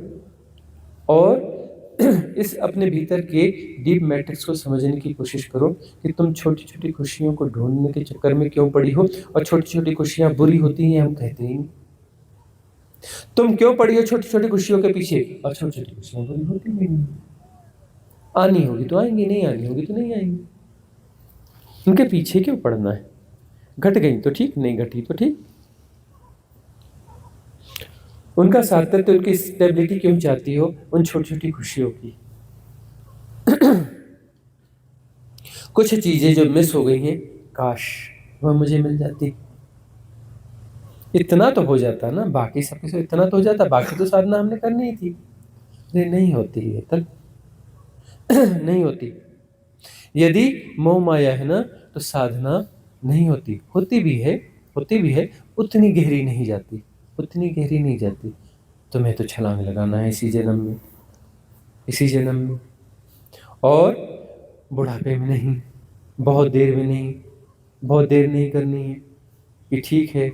और इस अपने भीतर के डीप मैट्रिक्स को समझने की कोशिश करो कि तुम छोटी छोटी खुशियों को ढूंढने के चक्कर में क्यों पड़ी हो, और छोटी छोटी खुशियां बुरी होती हैं हम कहते ही नहीं। तुम क्यों पड़ी हो छोटी छोटी खुशियों के पीछे, और छोटी छोटी खुशियां बुरी होती नहीं। आनी होगी तो आएंगी, नहीं आनी होगी तो नहीं आएंगी, उनके पीछे क्यों पड़ना है। घट गई तो ठीक, नहीं घटी तो ठीक, उनका सातत्य, उनकी स्टेबिलिटी क्यों चाहती हो उन छोटी छोटी खुशियों की। कुछ चीजें जो मिस हो गई हैं, काश वह मुझे मिल जाती, इतना तो हो जाता ना, बाकी सब कुछ इतना तो हो जाता, बाकी तो साधना हमने करनी ही थी। नहीं होती है तब नहीं होती। यदि मोह माया है ना तो साधना नहीं होती, होती भी है, उतनी गहरी नहीं जाती, उतनी गहरी नहीं जाती। तुम्हें तो छलांग लगाना है इसी जन्म में, इसी जन्म में, और बुढ़ापे में नहीं, बहुत देर में नहीं, बहुत देर नहीं करनी है कि ठीक है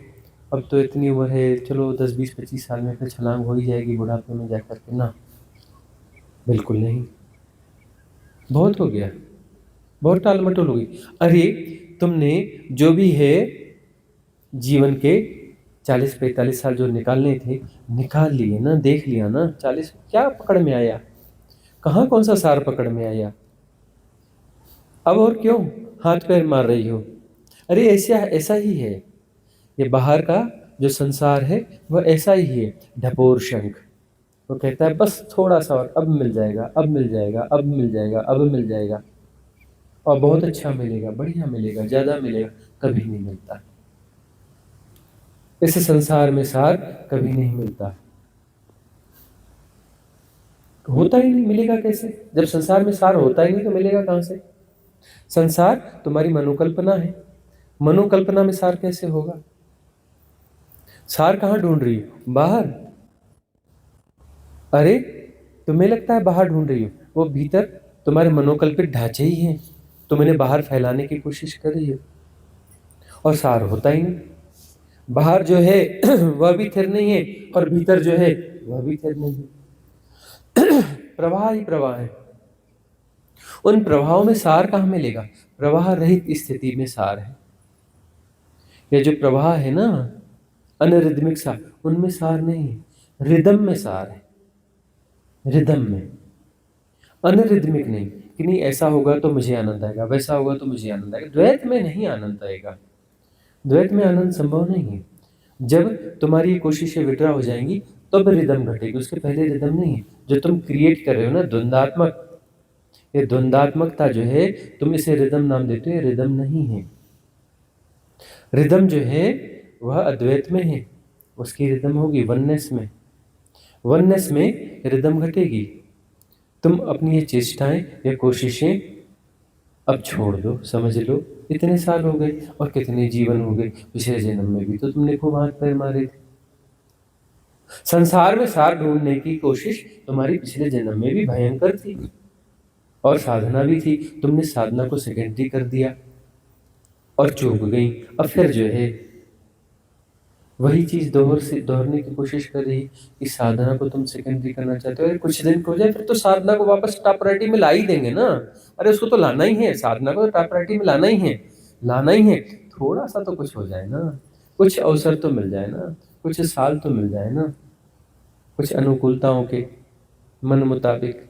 अब तो इतनी उम्र है, चलो 10 20 25 साल में फिर छलांग हो ही जाएगी बुढ़ापे में जाकर के, ना, बिल्कुल नहीं, बहुत हो गया, बहुत टाल मटोल हो गई। अरे तुमने जो भी है जीवन के 40-45 साल जो निकालने थे निकाल लिए ना, देख लिया ना। 40 क्या पकड़ में आया, कहाँ कौन सा सार पकड़ में आया? अब और क्यों हाथ पैर मार रही हो? अरे ऐसा ऐसा ही है ये बाहर का जो संसार है, वह ऐसा ही है, ढपोर शंख। वो कहता है बस थोड़ा सा और, अब मिल जाएगा, अब मिल जाएगा, अब मिल जाएगा, अब मिल जाएगा, और बहुत अच्छा मिलेगा, बढ़िया मिलेगा, ज़्यादा मिलेगा। कभी नहीं मिलता। इस संसार में सार कभी नहीं मिलता, होता ही नहीं, मिलेगा कैसे? जब संसार में सार होता ही नहीं तो मिलेगा कहाँ से? संसार तुम्हारी मनोकल्पना है, मनोकल्पना में सार कैसे होगा? सार कहाँ ढूंढ रही हो? बाहर। अरे तुम्हें लगता है बाहर ढूंढ रही हो, वो भीतर तुम्हारे मनोकल्पित ढांचे ही हैं, तुम इन्हें बाहर फैलाने की कोशिश कर रही हो, और सार होता ही नहीं। बाहर जो है वह भी थिर नहीं है, और भीतर जो है वह भी थिर नहीं है। प्रवाह ही प्रवाह है। उन प्रवाहों में सार कहाँ मिलेगा? प्रवाह रहित स्थिति में सार है। ये जो प्रवाह है ना, अनरिदमिक सार, उनमें सार नहीं है, रिदम में सार है। रिदम में, अनरिदमिक नहीं कि नहीं ऐसा होगा तो मुझे आनंद आएगा, वैसा होगा तो मुझे आनंद आएगा। द्वैत में नहीं आनंद आएगा, द्वैत में आनंद संभव नहीं है। जब तुम्हारी कोशिशें विड्रा हो जाएंगी तब रिदम घटेगी, उसके पहले रिदम नहीं है। जो तुम क्रिएट कर रहे हो ना द्वंदात्मक, ये द्वंदात्मकता जो है तुम इसे रिदम नाम देते हो, ये रिदम नहीं है। रिदम जो है वह अद्वैत में है, उसकी रिदम होगी वननेस में। वननेस में रिदम घटेगी। तुम अपनी ये चेष्टाएं या कोशिशें अब छोड़ दो, समझ लो इतने साल हो गए और कितने जीवन हो गए, पिछले जन्म में भी तो तुमने खूब हाथ पैर मारे थे। संसार में सार ढूंढने की कोशिश तुम्हारी पिछले जन्म में भी भयंकर थी, और साधना भी थी। तुमने साधना को सेकेंडरी कर दिया और चूक गई। अब फिर जो है वही चीज दोहरने की कोशिश कर रही कि साधना को तुम सेकेंडरी करना चाहते हो। अरे कुछ दिन हो जाए फिर तो साधना को वापस टॉप प्रायोरिटी में ला ही देंगे ना। अरे उसको तो लाना ही है, साधना को तो टॉप प्रायोरिटी में लाना ही है, लाना ही है। थोड़ा सा तो कुछ हो जाए ना, कुछ अवसर तो मिल जाए ना, कुछ साल तो मिल जाए ना, कुछ अनुकूलताओं के मन मुताबिक।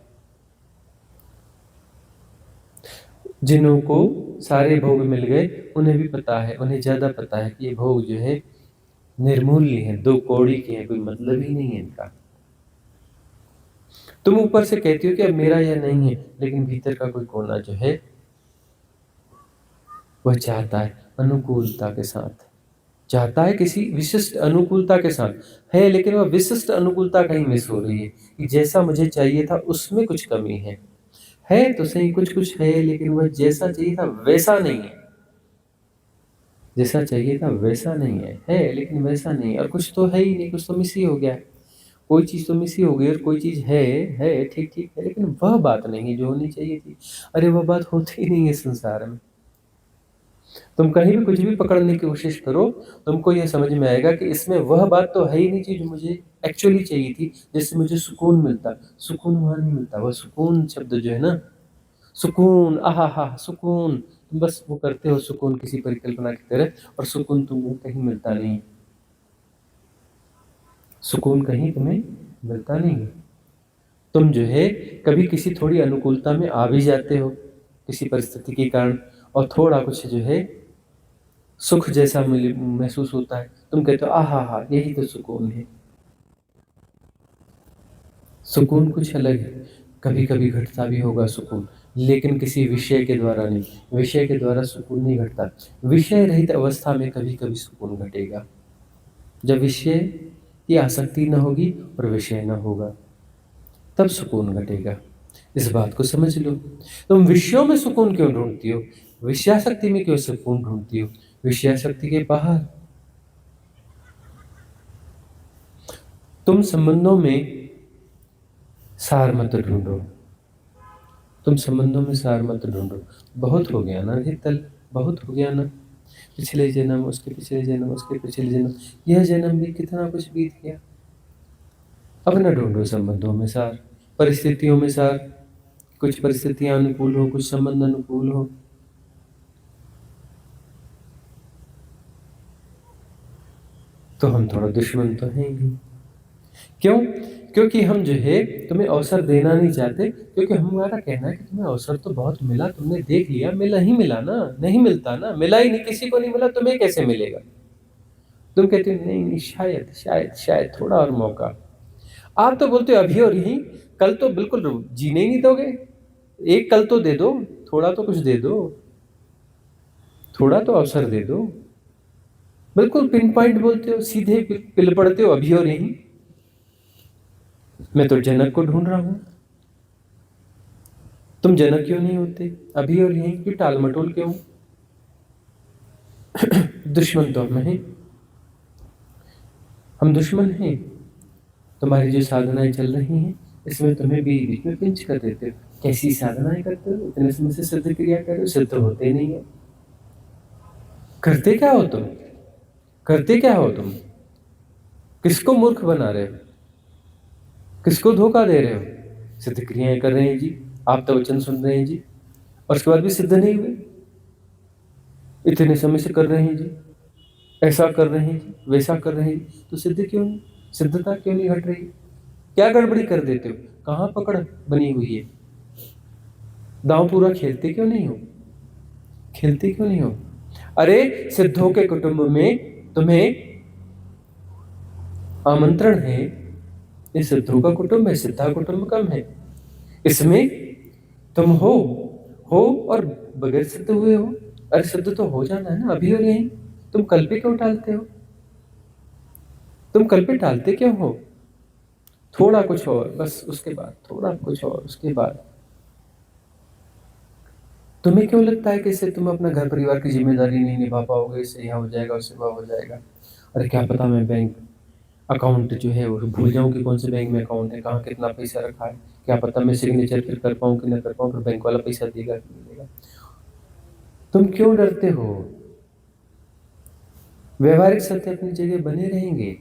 जिन्हों को सारे भोग मिल गए उन्हें भी पता है, उन्हें ज्यादा पता है कि ये भोग जो है निर्मूल्य है, 2 कौड़ी के हैं, कोई मतलब ही नहीं है इनका। तुम ऊपर से कहती हो कि अब मेरा यह नहीं है, लेकिन भीतर का कोई कोना जो है वह चाहता है अनुकूलता के साथ, चाहता है किसी विशिष्ट अनुकूलता के साथ है, लेकिन वह विशिष्ट अनुकूलता कहीं मिस हो रही है कि जैसा मुझे चाहिए था उसमें कुछ कमी है तो सही, कुछ कुछ है, लेकिन वह जैसा चाहिए था वैसा नहीं है। जैसा चाहिए था वैसा नहीं है लेकिन वैसा नहीं है, और कुछ तो है ही नहीं, कुछ तो मिस ही हो गया है। कोई चीज़ तो मिस ही हो गई, और कोई चीज़ है ठीक ठीक है, लेकिन वह बात नहीं जो होनी चाहिए थी। अरे वह बात होती ही नहीं है संसार में। तुम कहीं भी कुछ भी पकड़ने की कोशिश करो, तुमको यह समझ में आएगा कि इसमें वह बात तो है ही नहीं जो मुझे एक्चुअली चाहिए थी, जिससे मुझे सुकून मिलता। सुकून वहाँ नहीं मिलता। वह सुकून शब्द जो है ना, सुकून, आहा हा सुकून, तुम बस वो करते हो सुकून किसी परिकल्पना की तरह, और सुकून तुमको कहीं मिलता नहीं। सुकून कहीं तुम्हें मिलता नहीं। तुम जो है कभी किसी थोड़ी अनुकूलता में आ भी जाते हो किसी परिस्थिति के कारण, और थोड़ा कुछ जो है सुख जैसा महसूस होता है, तुम कहते हो आहा हा यही तो सुकून है। सुकून कुछ अलग है, कभी कभी घटता भी होगा सुकून, लेकिन किसी विषय के द्वारा नहीं। विषय के द्वारा सुकून नहीं घटता। विषय रहित अवस्था में कभी कभी सुकून घटेगा, जब विषय की आसक्ति न होगी और विषय न होगा, तब सुकून घटेगा। इस बात को समझ लो। तुम विषयों में सुकून क्यों ढूंढती हो? विषयासक्ति में क्यों सुकून ढूंढती हो? विषयासक्ति के बाहर। तुम संबंधों में सार मत ढूंढो, तुम संबंधों में सार मत ढूंढो। बहुत हो गया ना हीतल, बहुत हो गया ना। पिछले जन्म, उसके पिछले जन्म, उसके पिछले जन्म, यह जन्म भी कितना कुछ बीत गया। अब न ढूंढो संबंधों में सार, परिस्थितियों में सार। कुछ परिस्थितियां अनुकूल हो, कुछ संबंध अनुकूल हो। तो हम थोड़ा दुश्मन तो हैं ही। क्यों? क्योंकि हम जो है तुम्हें अवसर देना नहीं चाहते, क्योंकि हमारा कहना है कि तुम्हें अवसर तो बहुत मिला, तुमने देख लिया, मिला ही मिला ना, नहीं मिलता ना, मिला ही नहीं, किसी को नहीं मिला, तुम्हें कैसे मिलेगा? तुम कहते हो नहीं नहीं, शायद शायद शायद थोड़ा और मौका। आप तो बोलते हो अभी और यहीं, कल तो बिल्कुल जीने ही नहीं दोगे। एक कल तो दे दो, थोड़ा तो कुछ दे दो, थोड़ा तो अवसर दे दो। बिल्कुल पिन पॉइंट बोलते हो, सीधे पिल पड़ते हो अभी और यहीं। मैं तो जनक को ढूंढ रहा हूं, तुम जनक क्यों नहीं होते? अभी और यहीं क्यों टाल मटोल क्यों? दुश्मन तो हम हैं, हम दुश्मन हैं। तुम्हारी जो साधनाएं चल रही हैं इसमें तुम्हें भी बीच में पिंच कर देते हो। कैसी साधनाएं करते हो? इतने समय से सिद्ध क्रिया कर रहे हो, सिद्ध होते नहीं है। करते क्या हो तुम? करते क्या हो तुम? किसको मूर्ख बना रहे हो? किसको धोखा दे रहे हो? सिद्ध क्रियाएं कर रहे हैं जी, आप तो वचन सुन रहे हैं जी, और उसके बाद भी सिद्ध नहीं हुए। इतने समय से कर रहे हैं जी, ऐसा कर रहे हैं जी, वैसा कर रहे हैं जी, तो सिद्ध क्यों नहीं? सिद्धता क्यों नहीं घट रही? क्या गड़बड़ी कर देते हो? कहाँ पकड़ बनी हुई है? दांव पूरा खेलते क्यों नहीं हो? खेलते क्यों नहीं हो? अरे सिद्धों के कुटुंब में तुम्हें आमंत्रण है, ये सिद्धों का कुटुंब है, सिद्धा कुटुंब कम है, इसमें तुम हो और बगैर सिद्ध हुए हो। अरे सिद्ध तो हो जाना है ना अभी और यहीं। तुम कल पे क्यों टालते हो? तुम कल पे टालते क्यों हो? थोड़ा कुछ और, बस उसके बाद थोड़ा कुछ और, उसके बाद तुम्हें क्यों लगता है कि इससे तुम अपना घर परिवार की जिम्मेदारी नहीं निभा पाओगे, इससे यहाँ हो जाएगा, उससे वहाँ हो जाएगा। अरे क्या पता मैं बैंक अकाउंट जो है वो भूल जाऊं कि कौन से बैंक में अकाउंट है, कहाँ कितना पैसा रखा है, क्या पता मैं सिग्नेचर फिर कर पाऊँ कि ना कर पाऊँ, फिर बैंक वाला पैसा देगा कि नहीं देगा। तुम क्यों डरते हो? व्यवहारिक सत्य अपनी जगह बने रहेंगे,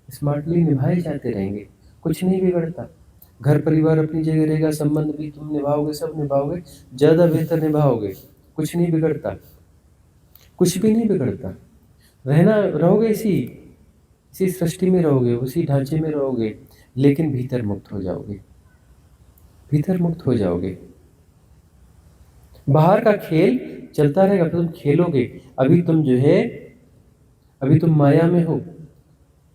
स्मार्टली निभाए जाते रहेंगे, कुछ नहीं बिगड़ता। घर परिवार अपनी जगह रहेगा, संबंध भी तुम निभाओगे, सब निभाओगे, ज़्यादा बेहतर निभाओगे, कुछ नहीं बिगड़ता, कुछ भी नहीं बिगड़ता। रहना रहोगे इसी सृष्टि में रहोगे, उसी ढांचे में रहोगे, लेकिन भीतर मुक्त हो जाओगे, भीतर मुक्त हो जाओगे। बाहर का खेल चलता रहेगा, फिर तुम खेलोगे। अभी तुम माया में हो,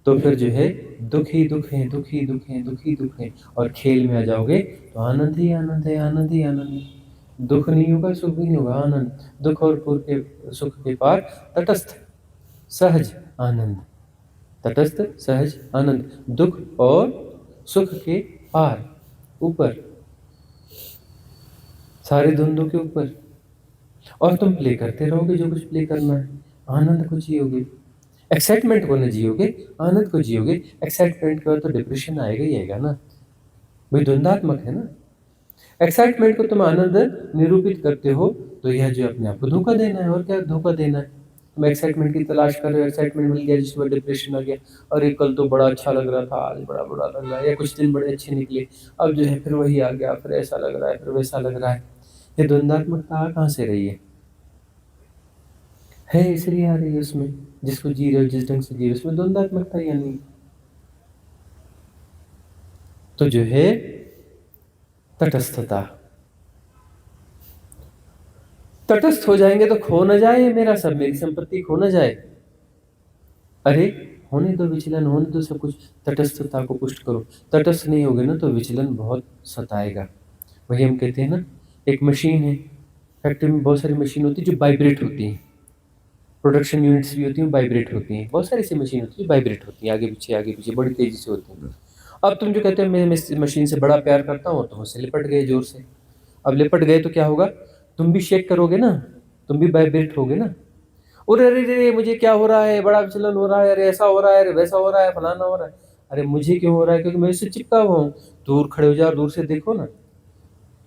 तो फिर जो है दुख ही दुख है, दुख ही दुख है, दुख ही दुख है, और खेल में आ जाओगे तो आनंद ही आनंद है, आनंद ही आनंद है। दुख नहीं होगा, सुख भी नहीं होगा, आनंद। दुख और सुख के पार तटस्थ सहज आनंद, तटस्थ सहज आनंद, दुख और सुख के पार, ऊपर, सारे द्वंद्वों के ऊपर। और तुम प्ले करते रहोगे जो कुछ प्ले करना है, आनंद को जियोगे, एक्साइटमेंट को न जियोगे, आनंद को जियोगे। एक्साइटमेंट के बाद तो डिप्रेशन आएगा ही आएगा ना, वही द्वंद्वात्मक है ना। एक्साइटमेंट को तुम आनंद निरूपित करते हो, तो यह जो अपने आप को धोखा देना है, और क्या धोखा देना है। तुम एक्साइटमेंट की तलाश कर रहे हो, एक्साइटमेंट मिल गया, जिसके बाद डिप्रेशन आ गया, अरे कल तो बड़ा अच्छा लग रहा था, आज बड़ा बुरा लग रहा है, या कुछ दिन बड़े अच्छे निकले, अब जो है फिर वही आ गया, फिर ऐसा लग रहा है, फिर वैसा लग रहा है। ये द्वंद्वात्मकता कहाँ से रही है इसलिए आ रही है उसमें, जिसको जी रहे हो, जिस ढंग से जी रहे हो, उसमें द्वंद्वात्मकता या नहीं। तो जो है तटस्थता, तटस्थ हो जाएंगे तो खो न जाए मेरा सब, मेरी संपत्ति खो न जाए। अरे होने दो विचलन, होने दो सब कुछ, तटस्थता को पुष्ट करो। तटस्थ नहीं होगे ना तो विचलन बहुत सताएगा। वही हम कहते हैं ना, एक मशीन है, फैक्ट्री में बहुत सारी मशीन होती है जो वाइब्रेट होती हैं, प्रोडक्शन यूनिट्स भी होती हैं, वाइब्रेट होती हैं, बहुत सारी ऐसी मशीन होती है जो वाइब्रेट होती हैं, आगे पीछे बड़ी तेजी से होती हैं। अब तुम जो कहते हो मैं मशीन से बड़ा प्यार करता हूँ, तुम उससे लिपट गए जोर से। अब लिपट गए तो क्या होगा, तुम भी शेक करोगे ना, तुम भी वाइब्रेट होगे ना। अरे अरे अरे मुझे क्या हो रहा है, बड़ा विचलन हो रहा है, अरे ऐसा हो रहा है, अरे वैसा हो रहा है, फलाना हो रहा है। अरे मुझे क्यों हो रहा है? क्योंकि मैं इससे चिपका हुआ हूँ। दूर खड़े हो जाओ, दूर से देखो ना,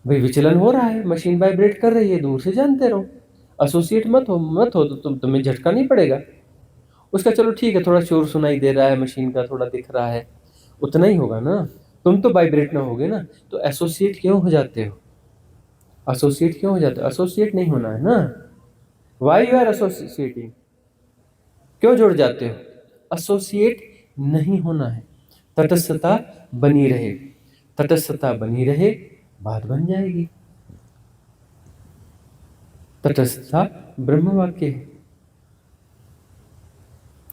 भाई विचलन हो रहा है, मशीन वाइब्रेट कर रही है, दूर से जानते रहो, एसोसिएट मत हो तो तुम्हें झटका नहीं पड़ेगा उसका। चलो ठीक है, थोड़ा शोर सुनाई दे रहा है मशीन का, थोड़ा दिख रहा है, उतना ही होगा ना, तुम तो वाइब्रेट ना होगे ना। तो एसोसिएट क्यों हो जाते हो? एसोसिएट क्यों हो जाते हो? एसोसिएट नहीं होना है ना। वाई यू आर एसोसिएटिंग, क्यों जुड़ जाते हो? एसोसिएट नहीं होना है, तटस्थता बनी रहे। तटस्थता बनी रहे, बात बन जाएगी। तटस्थता ब्रह्म वाक्य है।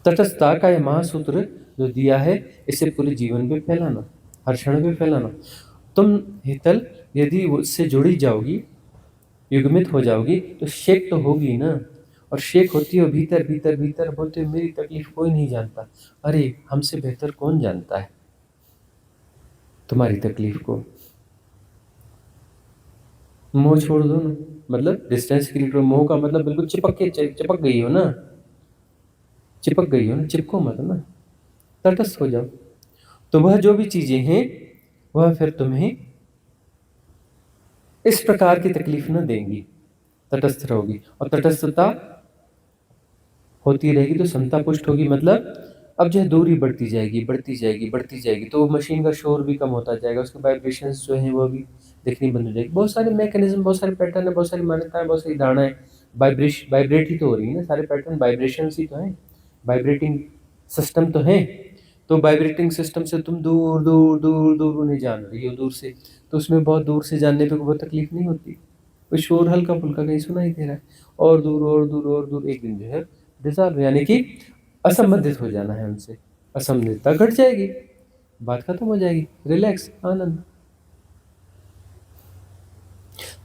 तटस्थता का यह महासूत्र जो दिया है, इसे पूरे जीवन पे फैलाना, हर क्षण पे फैलाना। तुम हितल यदि उससे जुड़ी जाओगी, युग्मित हो जाओगी, तो शेक तो होगी ना। और शेक होती हो भीतर भीतर भीतर, बोलते हो मेरी तकलीफ कोई नहीं जानता। अरे हमसे बेहतर कौन जानता है तुम्हारी तकलीफ को। मोह छोड़ दो ना, मतलब डिस्टेंस क्रिएट करो। मोह का मतलब बिल्कुल चिपक गई हो ना, चिपक गई हो ना, चिपको मत ना, तटस्थ हो जाओ। तो वह जो भी चीजें हैं वह फिर तुम्हें इस प्रकार की तकलीफ न देंगी, तटस्थ रहोगी। और तटस्थता होती रहेगी तो समता पुष्ट होगी। मतलब अब जो है दूरी बढ़ती जाएगी, बढ़ती जाएगी, बढ़ती जाएगी, तो मशीन का शोर भी कम होता जाएगा, उसके वाइब्रेशंस जो हैं वो भी दिखनी बंद हो जाएगी। बहुत सारे मैकेनिज्म, बहुत सारे पैटर्न है, बहुत सारी मान्यताएं, बहुत सारी धारणाएं वाइब्रेट ही तो हो रही है ना। सारे पैटर्न वाइब्रेशंस ही तो हैं, वाइब्रेटिंग सिस्टम तो है। तो वाइब्रेटिंग सिस्टम से तुम दूर दूर दूर दूर उन्हें जान रही हो दूर से, तो उसमें बहुत दूर से जानने पे कोई तकलीफ नहीं होती। कोई शोर हल्का फुल्का कहीं सुनाई दे रहा है, और दूर और दूर और दूर, एक दिन जो है डिसॉल्व, यानी कि असंबंधित हो जाना है उनसे। असंबंधितता घट जाएगी, बात खत्म हो जाएगी, रिलैक्स, आनंद।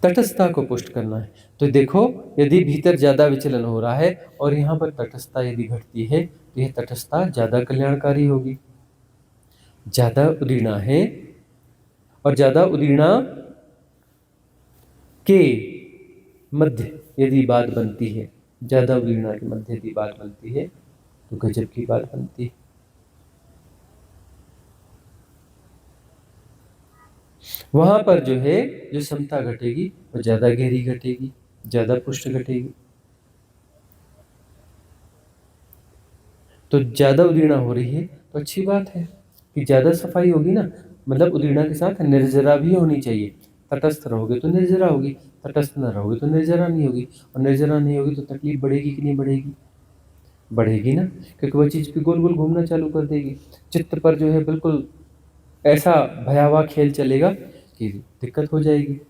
तटस्थता को पुष्ट करना है। तो देखो, यदि भीतर ज्यादा विचलन हो रहा है और यहाँ पर तटस्थता यदि घटती है, तो यह तटस्थता ज्यादा कल्याणकारी होगी। ज्यादा उदीर्णा है, और ज्यादा उदीर्णा के मध्य यदि बात बनती है, ज्यादा उदीर्णा के मध्य यदि बात बनती है, तो गजब की बात बनती है। वहां पर जो है, जो समता घटेगी वो ज्यादा गहरी घटेगी, ज्यादा पुष्ट घटेगी। तो ज्यादा उदीर्णा हो रही है तो अच्छी बात है कि ज्यादा सफाई होगी ना। मतलब उदीर्णा के साथ निर्जरा भी होनी चाहिए। तटस्थ रहोगे तो निर्जरा होगी, तटस्थ न रहोगे तो निर्जरा नहीं होगी। और निर्जरा नहीं होगी तो तकलीफ बढ़ेगी कि नहीं बढ़ेगी? बढ़ेगी ना, क्योंकि वह चीज भी गोल गोल घूमना चालू कर देगी। चित्त पर जो है बिल्कुल ऐसा भयावह खेल चलेगा कि दिक्कत हो जाएगी।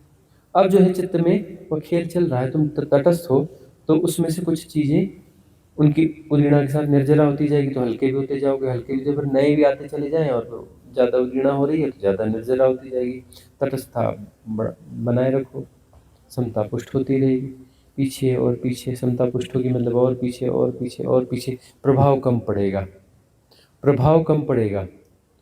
अब जो है चित्त में वो खेल चल रहा है, तुम तटस्थ हो, तो उसमें से कुछ चीजें उनकी उदीर्णा के साथ निर्जरा होती जाएगी, तो हल्के भी होते जाओगे, हल्के भी, फिर नए भी आते चले जाएं, और ज्यादा उदीर्णा हो रही है तो ज्यादा निर्जरा होती जाएगी। तटस्थता बनाए रखो, समता पुष्ट होती रहेगी। पीछे और पीछे समता पुष्ट होगी, मतलब और पीछे और पीछे और पीछे, प्रभाव कम पड़ेगा, प्रभाव कम पड़ेगा।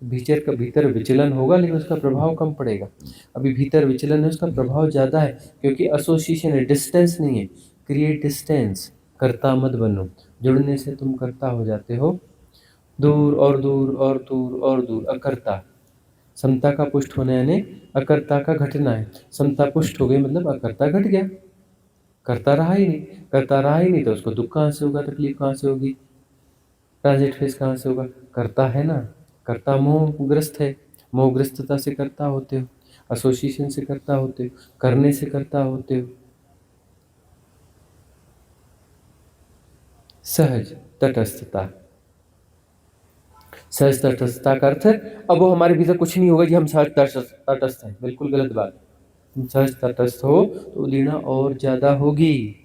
भीतर विचलन होगा लेकिन उसका प्रभाव कम पड़ेगा। अभी भीतर विचलन है, उसका प्रभाव ज्यादा है, क्योंकि एसोसिएशन है, डिस्टेंस नहीं है। क्रिएट डिस्टेंस, करता मत बनो। जुड़ने से तुम करता हो जाते हो, दूर और दूर और दूर और दूर, अकर्ता। समता का पुष्ट होना यानी अकर्ता का घटना है। समता पुष्ट हो गई मतलब अकर्ता घट गया, करता रहा ही नहीं। करता रहा ही नहीं तो उसको दुख कहाँ से होगा, तकलीफ कहाँ से होगी, ट्रांजिट फेस कहाँ से होगा? करता है ना, करता मोहग्रस्त है, मोहग्रस्तता से करता होते हो, एसोसिएशन से करता होते हो, करने से करता होते हो। सहज तटस्थता, सहज तटस्थता का अर्थ है अब वो हमारे भीतर कुछ नहीं होगा जी हम सहज तटस्थ हैं, बिल्कुल गलत बात। तुम सहज तटस्थ हो तो उदीर्णा और ज्यादा होगी,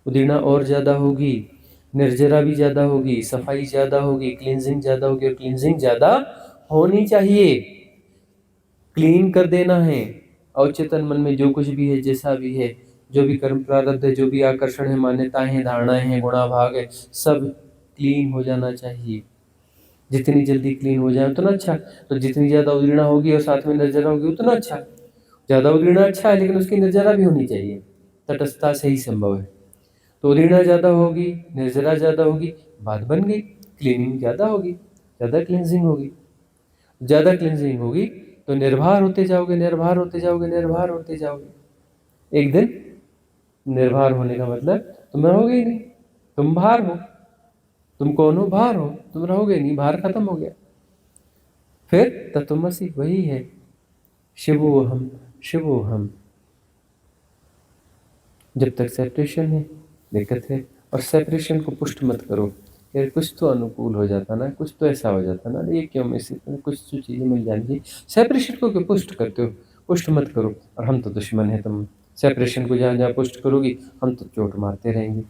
उदीर्णा और ज्यादा होगी, निर्जरा भी ज्यादा होगी, सफाई ज्यादा होगी, क्लींजिंग ज्यादा होगी, और क्लींजिंग ज्यादा होनी चाहिए। क्लीन कर देना है अवचेतन मन में जो कुछ भी है, जैसा भी है, जो भी कर्म प्रारब्ध है, जो भी आकर्षण है, मान्यताएं हैं, धारणाएं हैं, गुणाभाग है, सब क्लीन हो जाना चाहिए। जितनी जल्दी क्लीन हो जाए उतना अच्छा। तो जितनी ज्यादा उदीर्णा होगी और साथ में निर्जरा होगी उतना अच्छा। ज्यादा उदीर्णा अच्छा है लेकिन उसकी निर्जरा भी होनी चाहिए, तटस्थता से ही संभव है। तो उदीर्णा ज्यादा होगी, निर्जरा ज्यादा होगी, बात बन गई। क्लीनिंग ज्यादा होगी, ज्यादा क्लींजिंग होगी, ज्यादा क्लींजिंग होगी तो निर्भर होते जाओगे, निर्भर होते जाओगे, निर्भर होते जाओगे। एक दिन निर्भर होने का मतलब तुम रहोगे ही नहीं, तुम भार हो। तुम कौन हो? भार हो, तुम रहोगे नहीं, भार खत्म हो गया। फिर तत्वमसि वही है, शिवोहम शिवोहम। जब तक सेपरेशन है दिक्कत है, और सेपरेशन को पुष्ट मत करो, यार कुछ तो अनुकूल हो जाता ना, कुछ तो ऐसा हो जाता ना, ये क्यों मिस, कुछ तो चीज़ें मिल जानी चाहिए। सेपरेशन को क्यों पुष्ट करते हो? पुष्ट मत करो। और हम तो दुश्मन हैं, तुम सेपरेशन को जहाँ जहाँ पुष्ट करोगी हम तो चोट मारते रहेंगे,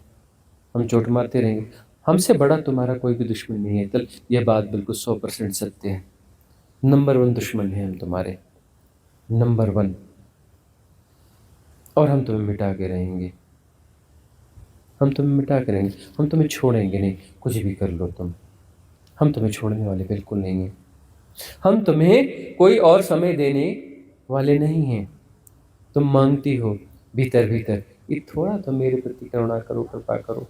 हम चोट मारते रहेंगे। हमसे बड़ा तुम्हारा कोई भी दुश्मन नहीं है। चल, यह बात बिल्कुल 100% सत्य है। नंबर 1 दुश्मन है हम तुम्हारे, नंबर 1। और हम तुम्हें मिटा के रहेंगे, हम तुम्हें मिटा के रहेंगे, हम तुम्हें छोड़ेंगे नहीं, कुछ भी कर लो तुम, हम तुम्हें छोड़ने वाले बिल्कुल नहीं हैं। हम तुम्हें कोई और समय देने वाले नहीं हैं। तुम मांगती हो भीतर भीतर कि थोड़ा तो मेरे प्रति करुणा करो, कृपा करो।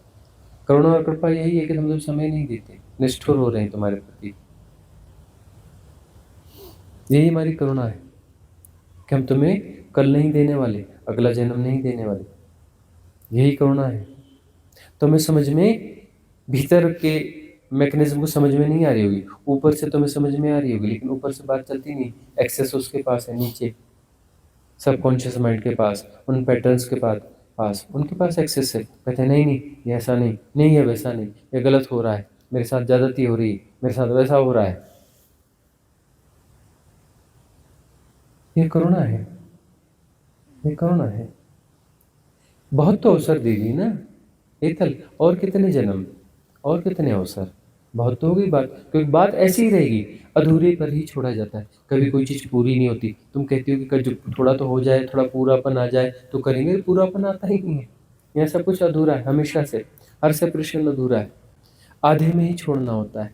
करुणा और कृपा यही है कि हम समय नहीं देते, निष्ठुर हो रहे हैं तुम्हारे प्रति। यही हमारी करुणा है कि हम तुम्हें कल नहीं देने वाले, अगला जन्म नहीं देने वाले। यही करुणा है। तुम्हें समझ में, भीतर के मैकेनिज्म को समझ में नहीं आ रही होगी, ऊपर से तुम्हें समझ में आ रही होगी, लेकिन ऊपर से बात चलती नहीं। एक्सेस उसके पास है, नीचे सबकॉन्शियस माइंड के पास, उन पैटर्न्स के पास उनके पास एक्सेस है। कहते हैं नहीं नहीं, ये ऐसा नहीं, नहीं ये वैसा नहीं, ये गलत हो रहा है, मेरे साथ ज्यादती हो रही है, मेरे साथ वैसा हो रहा है। ये करुणा है, ये करुणा है। बहुत तो अवसर दे दी ना एथल, और कितने जन्म, और कितने अवसर, बहुत तो होगी बात। क्योंकि बात ऐसी ही रहेगी, अधूरे पर ही छोड़ा जाता है। कभी कोई चीज़ पूरी नहीं होती। तुम कहती हो कि कल थोड़ा तो हो जाए, थोड़ा पूरापन आ जाए तो करेंगे, पूरापन आता ही नहीं है। यह सब कुछ अधूरा है हमेशा से, हर सेपरेशन अधूरा है, आधे में ही छोड़ना होता है।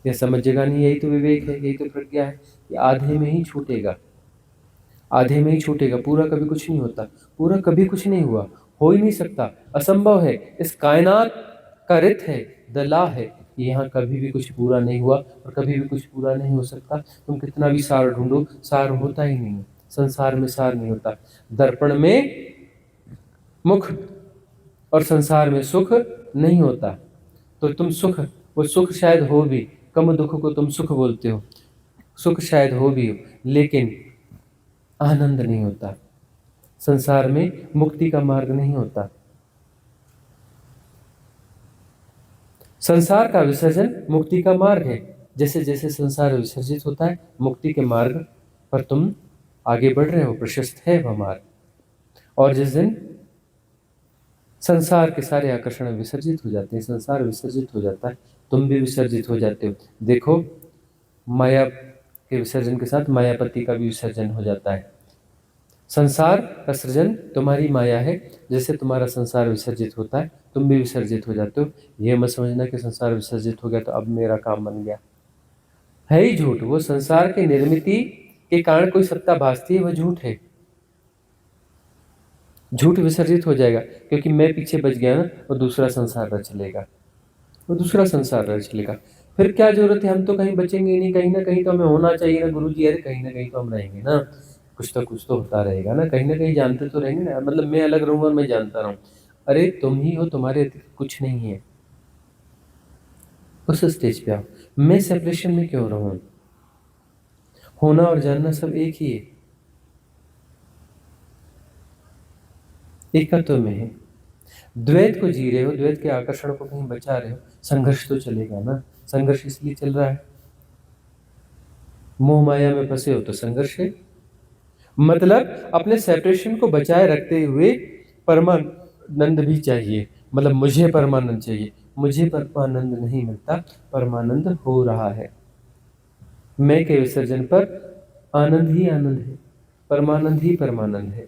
यह समझेगा नहीं, यही तो विवेक है, यही तो प्रज्ञा है कि आधे में ही छूटेगा, आधे में ही छूटेगा। पूरा कभी कुछ नहीं होता, पूरा कभी कुछ नहीं हुआ, हो ही नहीं सकता, असंभव है। इस कायनात का रित है, द लॉ है, यहाँ कभी भी कुछ पूरा नहीं हुआ और कभी भी कुछ पूरा नहीं हो सकता। तुम कितना भी सार ढूंढो, सार होता ही नहीं है। संसार में सार नहीं होता। दर्पण में मुख और संसार में सुख नहीं होता। तो तुम सुख, वो सुख शायद हो भी, कम दुख को तुम सुख बोलते हो, सुख शायद हो भी हो, लेकिन आनंद नहीं होता। संसार में मुक्ति का मार्ग नहीं होता। संसार का विसर्जन मुक्ति का मार्ग है। जैसे जैसे संसार विसर्जित होता है, मुक्ति के मार्ग पर तुम आगे बढ़ रहे हो, प्रशस्त है वह मार्ग। और जिस दिन संसार के सारे आकर्षण विसर्जित हो जाते हैं, संसार विसर्जित हो जाता है, तुम भी विसर्जित हो जाते हो। देखो, माया के विसर्जन के साथ मायापति का भी विसर्जन हो जाता है। संसार का सृजन तुम्हारी माया है। जैसे तुम्हारा संसार विसर्जित होता है, तुम भी विसर्जित हो जाते हो। ये मत समझना कि संसार विसर्जित हो गया तो अब मेरा काम बन गया, है ही झूठ। वो संसार के निर्मिति के कारण कोई सत्ता भासती है, वह झूठ है। झूठ विसर्जित हो जाएगा, क्योंकि मैं पीछे बच गया ना, वो दूसरा संसार रच लेगा, वो दूसरा संसार रच लेगा। फिर क्या जरूरत है, हम तो कहीं बचेंगे नहीं, कहीं ना कहीं तो हमें होना चाहिए ना गुरुजी। अरे कहीं ना कहीं तो हम रहेंगे ना, कुछ तो होता रहेगा ना, कहीं ना कहीं जानते तो रहेंगे ना। मतलब मैं अलग रहूंगा और मैं जानता रहूँ, अरे तुम ही हो, तुम्हारे अतिरिक्त कुछ नहीं है। उस स्टेज पे आओ। मैं सेपरेशन में क्यों रहूं? होना और जानना सब एक ही है, एकत्व में है। द्वैत को जी रहे हो, द्वैत के आकर्षण को कहीं बचा रहे हो, संघर्ष तो चलेगा ना। संघर्ष इसलिए चल रहा है, मोह माया में फंसे हो तो संघर्ष है। मतलब अपने सेपरेशन को बचाए रखते हुए परमानंद भी चाहिए। मतलब मुझे परमानंद चाहिए, मुझे परमानंद नहीं मिलता, परमानंद हो रहा है। मैं के विसर्जन पर आनंद ही आनंद है, परमानंद ही परमानंद है।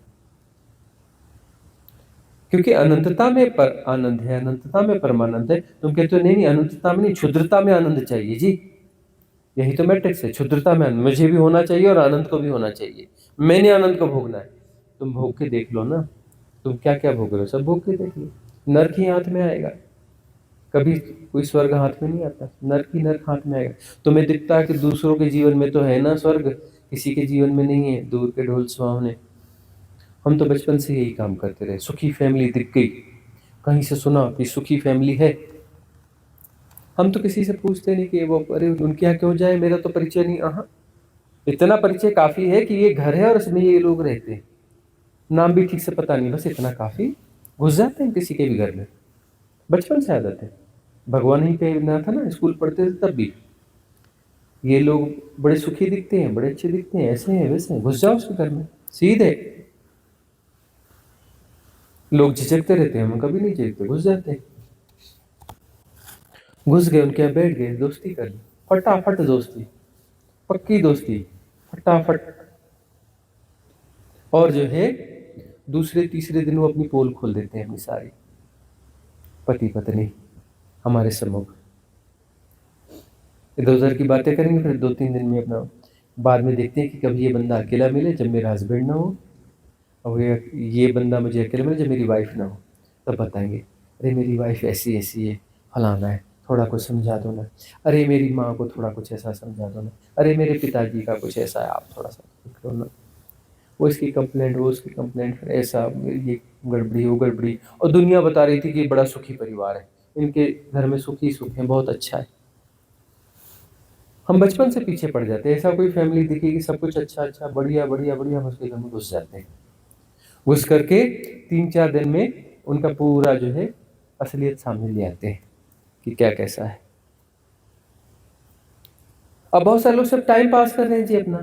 क्योंकि अनंतता में पर आनंद है, अनंतता में परमानंद है। तुम कहते हो नहीं नहीं, अनंतता में नहीं, क्षुद्रता में आनंद चाहिए जी। यही तो मैट्रिक्स है, क्षुद्रता में आनंद। मुझे भी होना चाहिए और आनंद को भी होना चाहिए। मैंने आनंद को भोगना है। तुम भोग के देख लो ना, तुम क्या क्या भोग रहे हो, सब भोग के देख लो। नर्क ही हाथ में आएगा, कभी कोई स्वर्ग हाथ में नहीं आता, नर्क ही नर्क हाथ में आएगा। तुम्हें दिखता है कि दूसरों के जीवन में तो है ना स्वर्ग, किसी के जीवन में नहीं है, दूर के ढोल सुहावने। हम तो बचपन से यही काम करते रहे। सुखी फैमिली दिख गई, कहीं से सुना कि सुखी फैमिली है, हम तो किसी से पूछते नहीं कि वो अरे उनके यहाँ क्यों जाए, मेरा तो परिचय नहीं। इतना परिचय काफी है कि ये घर है और इसमें ये लोग रहते हैं, नाम भी ठीक से पता नहीं, बस इतना काफी। घुस जाते हैं किसी के भी घर में, बचपन से आदत है। भगवान ही कहना था ना, स्कूल पढ़ते थे तब भी, ये लोग बड़े सुखी दिखते हैं, बड़े अच्छे दिखते हैं, ऐसे हैं वैसे हैं, घुस जाओ उसके घर में सीधे। लोग झिझकते रहते हैं, हम कभी नहीं झिझकते, घुस जाते हैं। घुस गए, उनके यहाँ बैठ गए, दोस्ती कर ली, फटाफट दोस्ती, पक्की दोस्ती, फटाफट। और जो है दूसरे तीसरे दिन वो अपनी पोल खोल देते हैं, अपनी सारी पति पत्नी हमारे सम्मुख, इधर उधर की बातें करेंगे, फिर 2-3 दिन में अपना बाद में देखते हैं कि कभी ये बंदा अकेला मिले जब मेरा हस्बैंड ना हो, और ये बंदा मुझे अकेला मिले जब मेरी वाइफ ना हो, तब बताएंगे अरे मेरी वाइफ ऐसी ऐसी है, फलाना है, थोड़ा कुछ समझा दो ना, अरे मेरी माँ को थोड़ा कुछ ऐसा समझा दो ना, अरे मेरे पिताजी का कुछ ऐसा है, आप थोड़ा सा करो ना, वो इसकी कंप्लेंट, वो उसकी कंप्लेंट, फिर ऐसा ये गड़बड़ी वो गड़बड़ी। और दुनिया बता रही थी कि ये बड़ा सुखी परिवार है, इनके घर में सुख ही सुख है, बहुत अच्छा है। हम बचपन से पीछे पड़ जाते हैं, ऐसा कोई फैमिली दिखेगी सब कुछ अच्छा अच्छा बढ़िया बढ़िया बढ़िया, हम उसके घर में घुस जाते हैं। घुस करके 3-4 दिन में उनका पूरा जो है असलियत सामने ले आते हैं कि क्या कैसा है। अब बहुत सारे लोग सब टाइम पास कर रहे हैं जी अपना,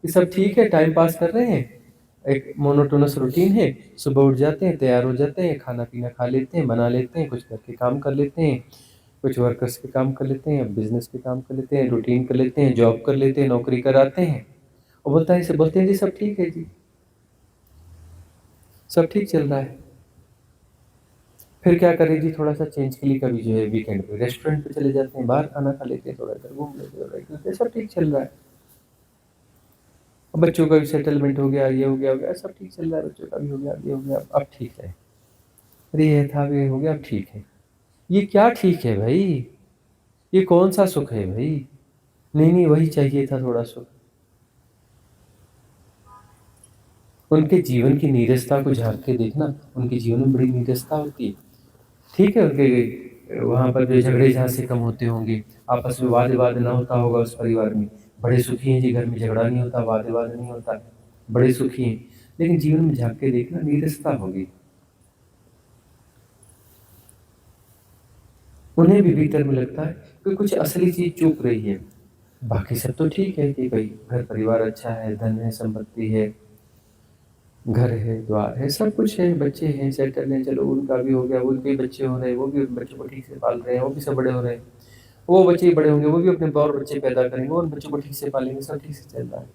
ये सब ठीक है, टाइम पास कर रहे हैं, एक मोनोटोनस रूटीन है, सुबह उठ जाते हैं, तैयार हो जाते हैं, खाना पीना खा लेते हैं, बना लेते हैं, कुछ घर के काम कर लेते हैं, कुछ वर्कर्स के काम कर लेते हैं, बिजनेस के काम कर लेते हैं, रूटीन कर लेते हैं, जॉब कर लेते हैं, नौकरी कराते हैं, और बोलते हैं जी सब ठीक है जी, सब ठीक चल रहा है। फिर क्या करें जी, थोड़ा सा चेंज के लिए कभी जो है वीकेंड पे रेस्टोरेंट पे चले जाते हैं, बाहर खाना खा लेते हैं, थोड़ा इधर घूम लेते हैं, थोड़ा इधर लेते हैं, सब ठीक चल रहा है। अब बच्चों का भी सेटलमेंट हो गया, ये हो गया, सब ठीक चल रहा है, बच्चों का भी हो गया, ये हो गया, अब ठीक है, अरे ये था ये हो गया, अब ठीक है। ये क्या ठीक है भाई, ये कौन सा सुख है भाई, नहीं वही चाहिए था थोड़ा सुख। उनके जीवन की नीरसता को झांक के देखना, उनके जीवन में बड़ी नीरसता होती है। ठीक है, उनके वहाँ पर जो झगड़े जहाँ से कम होते होंगे, आपस में वाद विवाद ना होता होगा उस परिवार में, बड़े सुखी हैं जी, घर में झगड़ा नहीं होता, वाद विवाद नहीं होता, बड़े सुखी हैं। लेकिन जीवन में झांक के देखना, नीरसता होगी, उन्हें भी भीतर में लगता है कि कुछ असली चीज चूक रही है। बाकी सब तो ठीक है कि भाई घर परिवार अच्छा है, धन है, संपत्ति है, घर है, द्वार है, सब कुछ है, बच्चे हैं, सेटल हैं, चलो उनका भी हो गया, उनके बच्चे हो रहे हैं, वो भी बच्चों को ठीक से पाल रहे हैं, वो भी सब बड़े हो रहे हैं, वो बच्चे बड़े होंगे, वो भी अपने और बच्चे पैदा करेंगे, वो उन बच्चों को ठीक से पालेंगे, सब ठीक से चल रहा है।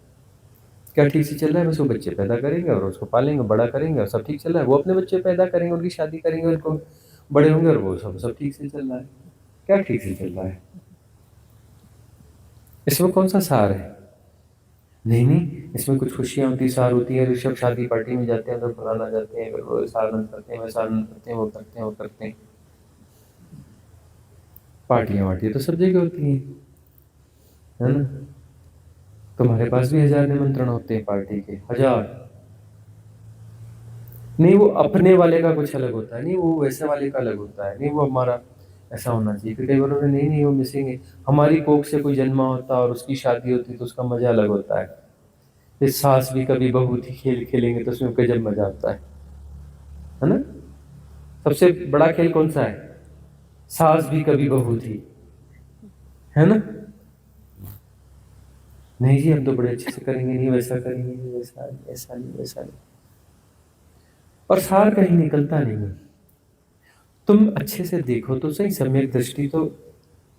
क्या ठीक से चल रहा है, बस वो बच्चे पैदा करेंगे और उसको पालेंगे, बड़ा करेंगे, और सब ठीक चल रहा है। वो अपने बच्चे पैदा करेंगे, उनकी शादी करेंगे, उनको बड़े होंगे, और वो सब ठीक से चल रहा है। क्या ठीक से चल रहा है, इसमें कौन सा सार है? नहीं, इसमें कुछ खुशियाँ होती, सार होती है। ऋषभ शादी पार्टी में जाते हैं तो फलाना जाते हैं, वो ऐसा आनंद करते हैं, वैसा आनंद करते हैं, वो करते हैं, वो करते हैं। पार्टियाँ वार्टियाँ तो सब जगह होती हैं, है ना? तुम्हारे पास भी 1000 निमंत्रण होते हैं पार्टी के, 1000। नहीं, वो अपने वाले का कुछ अलग होता है, नहीं वो वैसे वाले का अलग होता है, नहीं वो हमारा ऐसा होना चाहिए। फिर कई बार होता है, नहीं वो मिसिंग है, हमारी कोख से कोई जन्मा होता और उसकी शादी होती तो उसका मजा अलग होता है। फिर सास भी कभी बहू थी खेल खेलेंगे तो उसमें गजब मजा आता है ना? सबसे बड़ा खेल कौन सा है? सास भी कभी बहू थी, है ना? नहीं जी हम तो बड़े अच्छे से करेंगे, नहीं वैसा करेंगे, नहीं वैसा नहीं, ऐसा नहीं, वैसा नहीं, और सार कहीं निकलता नहीं है। तुम अच्छे से देखो तो सही, सम्यक दृष्टि तो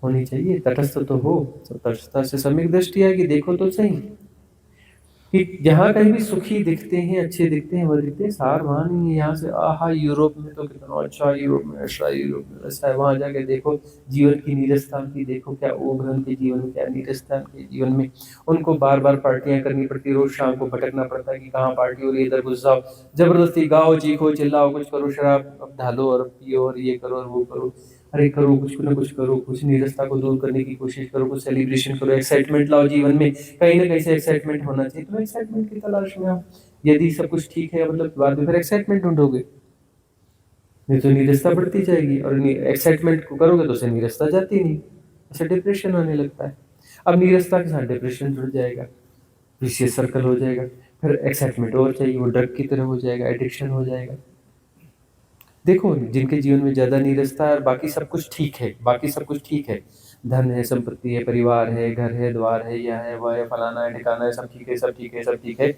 होनी चाहिए, तटस्थ तो हो, तटस्थता से सम्यक दृष्टि आएगी, देखो तो सही कि जहाँ कहीं भी सुखी दिखते हैं, अच्छे दिखते हैं, वो दिखते हैं, सार वहाँ नहीं है। यहाँ से आहा यूरोप में तो कितना अच्छा, यूरोप में ऐसा, यूरोप में ऐसा है, वहाँ जाके देखो जीवन की नीरसता की, देखो क्या उग्र उनके जीवन में, क्या नीरसता उनके जीवन में। उनको बार बार पार्टियां करनी पड़ती, रोज शाम को भटकना पड़ता है कि कहाँ पार्टी हो रही है, इधर घुस जाओ, जबरदस्ती गाओ, चीखो, चिल्लाओ, कुछ करो, शराब ढालो और पियो और ये करो और वो करो, अरे करो कुछ ना कुछ करो, कुछ नीरसता को दूर करने की कोशिश करो, कुछ सेलिब्रेशन करो, एक्साइटमेंट लाओ जीवन में, कहीं ना कहीं से एक्साइटमेंट होना चाहिए। तुम एक्साइटमेंट की तलाश में आओ, यदि सब कुछ ठीक है मतलब बाद में फिर एक्साइटमेंट ढूंढोगे, नहीं तो नीरसता बढ़ती जाएगी, और एक्साइटमेंट को करोगे तो उससे नीरसता जाती नहीं, ऐसे डिप्रेशन आने लगता है। अब नीरसता के साथ डिप्रेशन जुड़ जाएगा, विशियस सर्कल हो जाएगा, फिर एक्साइटमेंट और चाहिए, वो ड्रग की तरह हो जाएगा, एडिक्शन हो जाएगा। देखो जिनके जीवन में ज़्यादा नीरसता है और बाकी सब कुछ ठीक है, बाकी सब कुछ ठीक है, धन है, संपत्ति है, परिवार है, घर है, द्वार है, यह है, वह है, फलाना है, ठिकाना है, सब ठीक है, सब ठीक है, सब ठीक है।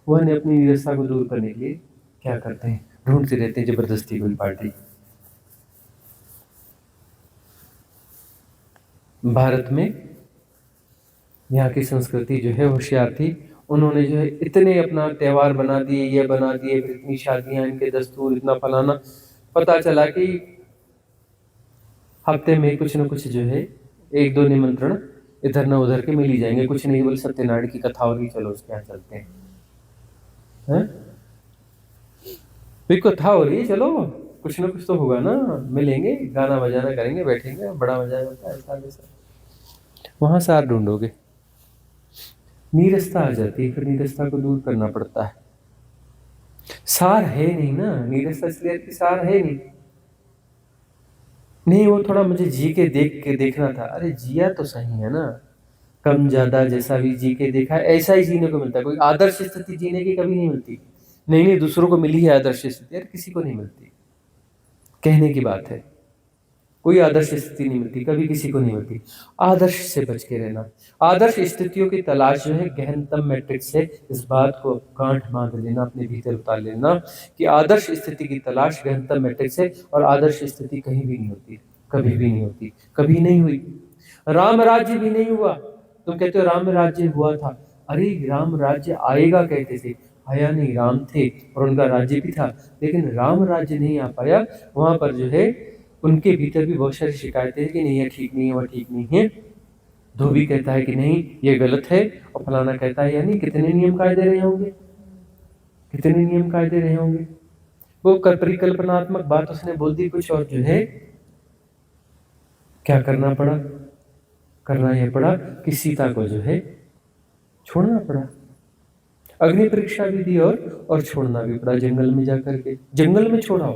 वह ने अपनी नीरसता को दूर करने के लिए क्या करते हैं, ढूंढते रहते हैं जबरदस्ती कोई पार्टी। भारत में यहाँ की संस्कृति जो है होशियार थी, उन्होंने जो है इतने अपना त्यौहार बना दिए, ये बना दिए, फिर इतनी शादियाँ, इनके दस्तूर, इतना फलाना, पता चला कि हफ्ते में कुछ न कुछ जो है 1-2 निमंत्रण इधर न उधर के मिल ही जाएंगे, कुछ नहीं बोले सत्यनारायण की कथा होगी, चलो उसके यहाँ चलते हैं, हैं? कोई कथा हो रही है, चलो कुछ न कुछ तो होगा ना, मिलेंगे, गाना बजाना करेंगे, बैठेंगे, बड़ा मजा आता है ऐसा वैसा। वहाँ सार ढूंढोगे, नीरसता आ जाती है, फिर नीरसता को दूर करना पड़ता है। सार है नहीं ना, नीरसता इसलिए कि सार है नहीं, वो थोड़ा मुझे जी के देख के देखना था। अरे जिया तो सही है ना, कम ज्यादा जैसा भी जी के देखा है ऐसा ही जीने को मिलता है। कोई आदर्श स्थिति जीने की कभी नहीं मिलती। नहीं दूसरों को मिली है आदर्श स्थिति, यार किसी को नहीं मिलती, कहने की बात है। कोई आदर्श स्थिति नहीं मिलती, कभी किसी को नहीं मिलती। आदर्श से बच के रहना। आदर्श स्थितियों की तलाश जो है गहनतम मैट्रिक्स से, इस बात को गांठ बांध लेना, अपने भीतर उतार लेना कि आदर्श स्थिति की तलाश गहनतम मैट्रिक्स है, और आदर्श स्थिति कहीं भी नहीं होती, कभी भी नहीं होती, कभी नहीं हुई। राम राज्य भी नहीं हुआ। तुम कहते हो राम राज्य हुआ था, अरे राम राज्य आएगा कहते थे, आया नहीं। राम थे और उनका राज्य भी था, लेकिन राम राज्य नहीं आ पाया। वहां पर जो है उनके भीतर भी बहुत सारी शिकायतें हैं कि नहीं, ये ठीक नहीं है, वह ठीक नहीं है। धोबी कहता है कि नहीं ये गलत है, और फलाना कहता है यानी कितने नियम कायदे रहे होंगे, कितने नियम कायदे रहे होंगे। वो परिकल्पनात्मक बात उसने बोल दी कुछ, और जो है क्या करना पड़ा, करना यह पड़ा कि सीता को जो है छोड़ना पड़ा। अग्नि परीक्षा भी दी और छोड़ना भी पड़ा, जंगल में जाकर के, जंगल में छोड़ा।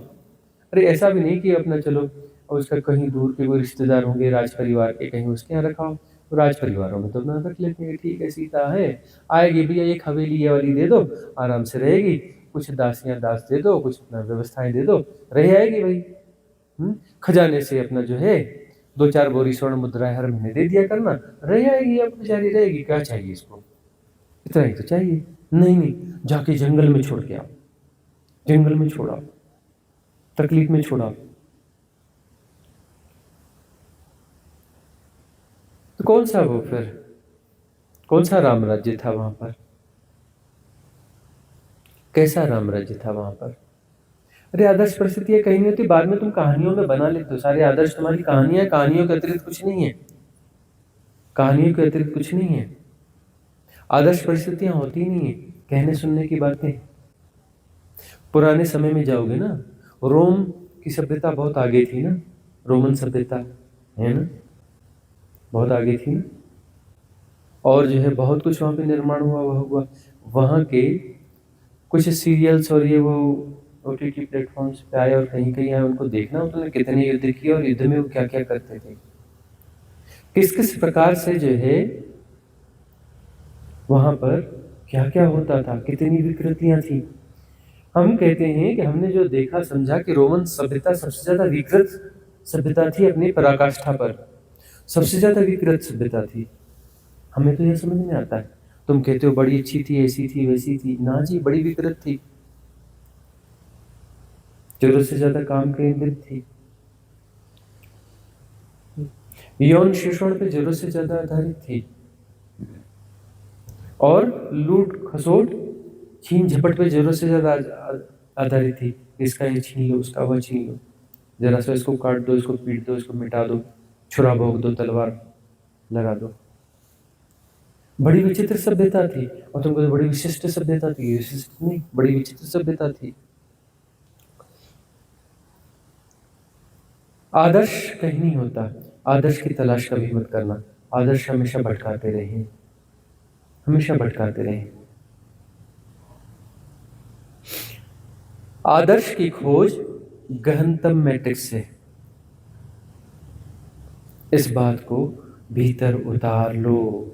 अरे ऐसा भी नहीं कि अपना चलो और उसका कहीं दूर के कोई रिश्तेदार होंगे राज परिवार के, कहीं उसके यहाँ रखा हो, तो राज परिवारों में तो अपना रख लेते हैं, ठीक है सीता है, आएगी भैया एक हवेली ये वाली दे दो, आराम से रहेगी, कुछ दासियां दास दे दो, कुछ अपना व्यवस्थाएं दे दो, रह आएगी भाई। खजाने से अपना जो है 2-4 बोरी स्वर्ण मुद्राएं हर महीने दे दिया करना, रह आएगी, अब बेचारी रहेगी, क्या चाहिए इसको, इतना ही तो चाहिए। नहीं, जाके जंगल में छोड़ के आओ, जंगल में छोड़ा, तकलीफ में छोड़ा। तो कौन सा वो फिर, कौन सा राम राज्य था वहां पर, कैसा राम राज्य था वहां पर। अरे आदर्श परिस्थितियां कहीं नहीं होती, बाद में तुम कहानियों में बना लेते हो। सारे आदर्श तुम्हारी कहानियां, कहानियों के अतिरिक्त कुछ नहीं है, कहानियों के अतिरिक्त कुछ नहीं है। आदर्श परिस्थितियां होती नहीं है, कहने सुनने की बातें। पुराने समय में जाओगे ना, रोम की सभ्यता बहुत आगे थी ना, रोमन सभ्यता है ना, बहुत आगे थी ना, और जो है बहुत कुछ वहाँ पे निर्माण हुआ। वहाँ के कुछ सीरियल्स और ये वो OTT प्लेटफॉर्म्स पे आए और कहीं कहीं आए, उनको देखना उन्होंने कितने युद्ध किए और युद्ध में वो क्या क्या करते थे, किस किस प्रकार से जो है वहाँ पर क्या क्या होता था, कितनी विकृतियाँ थी। हम कहते हैं कि हमने जो देखा समझा कि रोमन सभ्यता सबसे ज्यादा विकृत सभ्यता थी, अपनी पराकाष्ठा पर सबसे ज्यादा विकृत सभ्यता थी। हमें तो यह समझ में आता है, तुम कहते हो बड़ी अच्छी थी, ऐसी थी वैसी थी, ना जी, बड़ी विकृत थी, जरूरत से ज्यादा काम केंद्रित थी, यौन शोषण पे जरूरत से ज्यादा आधारित थी, और लूट खसोट छीन झपट पे जरूरत से ज्यादा आधारित थी। इसका ये छीन लो, उसका वह छीन लो, जरा सा इसको काट दो, इसको पीट दो, इसको मिटा दो, छुरा भोग दो, तलवार लगा दो। बड़ी विचित्र सभ्यता थी, और तुमको तो बड़ी विशिष्ट सभ्यता थी, विशिष्ट नहीं, बड़ी विचित्र सभ्यता थी। आदर्श कहीं नहीं होता, आदर्श की तलाश कभी मत करना। आदर्श हमेशा भटकाते रहे, हमेशा भटकाते रहे। आदर्श की खोज गहनतम मैट्रिक्स से, इस बात को भीतर उतार लो।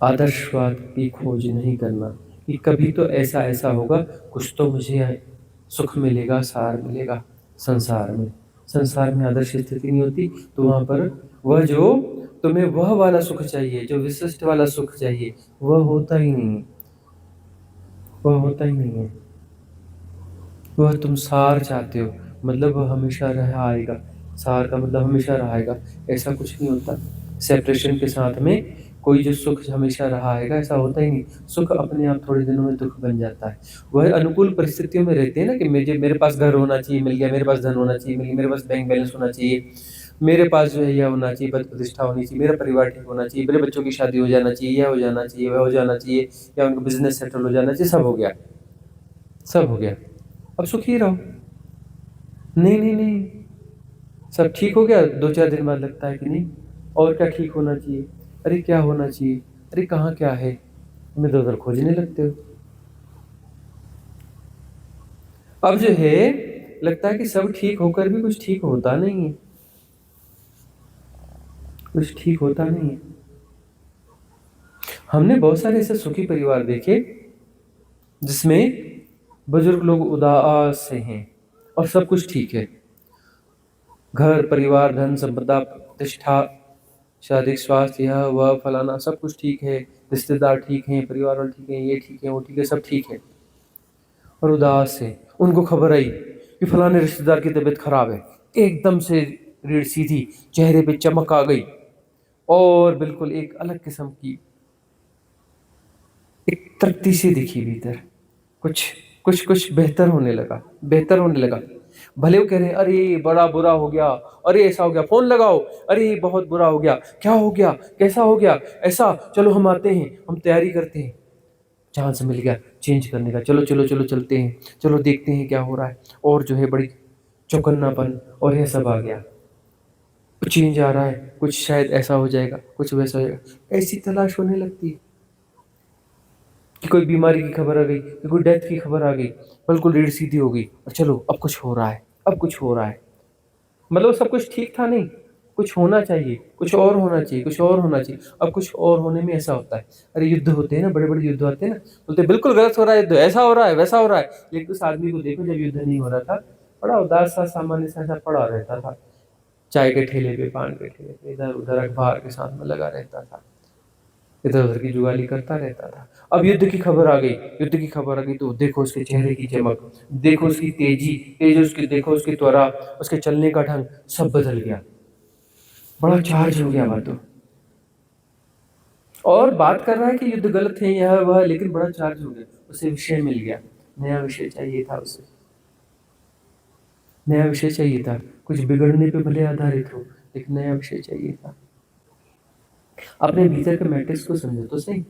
आदर्शवाद की खोज नहीं करना कि कभी तो ऐसा ऐसा होगा, कुछ तो मुझे सुख मिलेगा, सार मिलेगा संसार में। संसार में आदर्श स्थिति नहीं होती, तो वहाँ पर वह जो तुम्हें वह वाला सुख चाहिए, जो विशिष्ट वाला सुख चाहिए, वह होता ही नहीं है, वह होता ही नहीं है। वह तुम सार चाहते हो, मतलब वह हमेशा रहा आएगा। सार का मतलब हमेशा रहेगा, ऐसा कुछ नहीं होता। सेपरेशन के साथ में कोई जो सुख हमेशा रहा आएगा, ऐसा होता ही नहीं। सुख अपने आप थोड़े दिनों में दुख बन जाता है। वह अनुकूल परिस्थितियों में रहते हैं ना, कि मेरे पास घर होना चाहिए, मिल गया, मेरे पास धन होना चाहिए, मिल गया, मेरे पास बैंक बैलेंस होना चाहिए, मेरे पास जो है यह होना चाहिए, पद प्रतिष्ठा होनी चाहिए, मेरा परिवार ठीक होना चाहिए, मेरे बच्चों की शादी हो जाना चाहिए, यह हो जाना चाहिए, वह हो जाना चाहिए, या उनका बिजनेस सेटल हो जाना चाहिए, सब हो गया, सब हो गया, अब सुखी रहो। नहीं नहीं नहीं, सब ठीक हो गया, 2-4 दिन बाद लगता है कि नहीं, और क्या ठीक होना चाहिए, अरे क्या होना चाहिए, अरे कहाँ क्या है, तुम इधर उधर खोजने लगते हो। अब जो है लगता है कि सब ठीक होकर भी कुछ ठीक होता नहीं है, कुछ ठीक होता नहीं है। हमने बहुत सारे ऐसे सुखी परिवार देखे जिसमें बुजुर्ग लोग उदास से हैं और सब कुछ ठीक है, घर परिवार धन संपदा प्रतिष्ठा शारीरिक स्वास्थ्य यह वह फलाना सब कुछ ठीक है, रिश्तेदार ठीक हैं, परिवार वाले ठीक हैं, ये ठीक है, वो ठीक है, सब ठीक है, और उदास है। उनको खबर आई कि फलाने रिश्तेदार की तबीयत खराब है, एकदम से रीढ़ सीधी, चेहरे पे चमक आ गई, और बिल्कुल एक अलग किस्म की एक तृप्ति सी दिखी भीतर, कुछ कुछ कुछ बेहतर होने लगा, बेहतर होने लगा। भले वो कह रहे हैं अरे बड़ा बुरा हो गया, अरे ऐसा हो गया, फोन लगाओ, अरे बहुत बुरा हो गया, क्या हो गया, कैसा हो गया, ऐसा, चलो हम आते हैं, हम तैयारी करते हैं, चांस मिल गया चेंज करने का, चलो चलो चलो चलते हैं, चलो देखते हैं क्या हो रहा है, और जो है बड़ी चौकन्नापन और यह सब आ गया, चेंज आ रहा है, कुछ शायद ऐसा हो जाएगा, कुछ वैसा हो जाएगा, ऐसी तलाश होने लगती है कि कोई बीमारी की खबर आ गई, कि कोई डेथ की खबर आ गई, बिल्कुल रीढ़ सीधी हो गई, और चलो अब कुछ हो रहा है, अब कुछ हो रहा है, मतलब सब कुछ ठीक था नहीं, कुछ होना चाहिए, कुछ और होना चाहिए, कुछ और होना चाहिए, अब कुछ और होने में ऐसा होता है। अरे युद्ध होते हैं ना, बड़े बड़े युद्ध होते हैं ना, बोलते हैं बिल्कुल गलत हो रहा है युद्ध, ऐसा हो रहा है, वैसा हो रहा है, लेकिन उस आदमी को देखो जब युद्ध नहीं हो रहा था, बड़ा उदास सा सामान्य सा ऐसा पड़ा रहता था, चाय के ठेले पे, पान के ठेले पे, इधर उधर अखबार के साथ में लगा रहता था, इधर उधर की जुगाली करता रहता था। अब युद्ध की खबर आ गई, युद्ध की खबर आ गई तो देखो उसके चेहरे की चमक, देखो उसकी तेज उसकी, देखो उसकी त्वरा, उसके चलने का ढंग सब बदल गया, बड़ा चार्ज हो गया बातों, और बात कर रहा है कि युद्ध गलत है यह वह, लेकिन बड़ा चार्ज हो गया, उसे विषय मिल गया, नया विषय चाहिए था उसे, नया विषय चाहिए था, कुछ बिगड़ने पे भले आधारित हो, लेकिन नया विषय चाहिए था। अपने भीतर के मैट्रिक्स को समझो तो सही।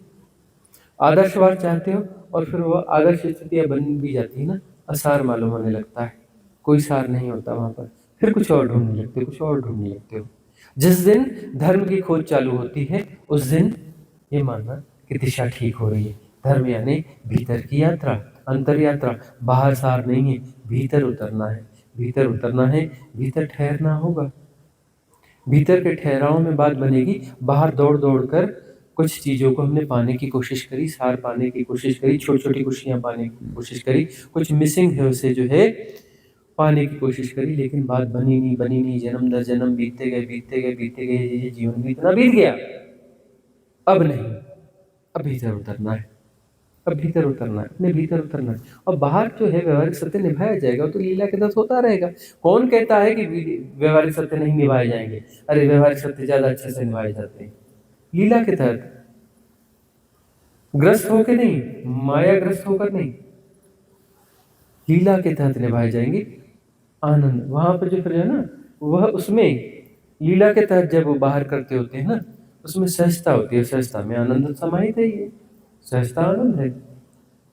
आदर्शवाद चाहते हो और फिर वो आदर्श स्थितियां बन भी जाती है ना, असार मालूम होने लगता है, कोई सार नहीं होता वहां पर, फिर कुछ और ढूंढने लगते हो, कुछ और ढूंढने लगते हो। जिस दिन धर्म की खोज चालू होती है उस दिन ये मानना कि दिशा ठीक हो रही है। धर्म यानी भीतर की यात्रा, अंतर यात्रा, बाहर सार नहीं है, भीतर उतरना है, भीतर उतरना है, भीतर ठहरना होगा, भीतर के ठहराव में बात बनेगी। बाहर दौड़ दौड़ कर कुछ चीज़ों को हमने पाने की कोशिश करी, सार पाने की कोशिश करी, छोटी छोटी खुशियाँ पाने की कोशिश करी, कुछ मिसिंग है उसे जो है पाने की कोशिश करी, लेकिन बात बनी नहीं, बनी नहीं, जन्म दर जन्म बीतते गए, बीतते गए, बीतते गए, ये जीवन भी इतना बीत गया। अब नहीं, अब भीतर उतरना है, अब भीतर उतरना है, अपने भीतर उतरना है, और बाहर जो है व्यवहारिक सत्य निभाया जाएगा तो लीला के तहत होता रहेगा। कौन कहता है कि व्यवहारिक सत्य नहीं निभाए जाएंगे, अरे व्यवहारिक सत्य ज्यादा अच्छे से निभाए जाते हैं, लीला के तहत, ग्रस्त होकर नहीं, माया ग्रस्त होकर नहीं, लीला के तहत निभाए जाएंगे। आनंद वहां पर जो फिर है ना, वह उसमें लीला के तहत जब वो बाहर करते होते हैं ना, उसमें सहजता होती है, सहजता में आनंद समाहित है, ये सहजता आनंद है।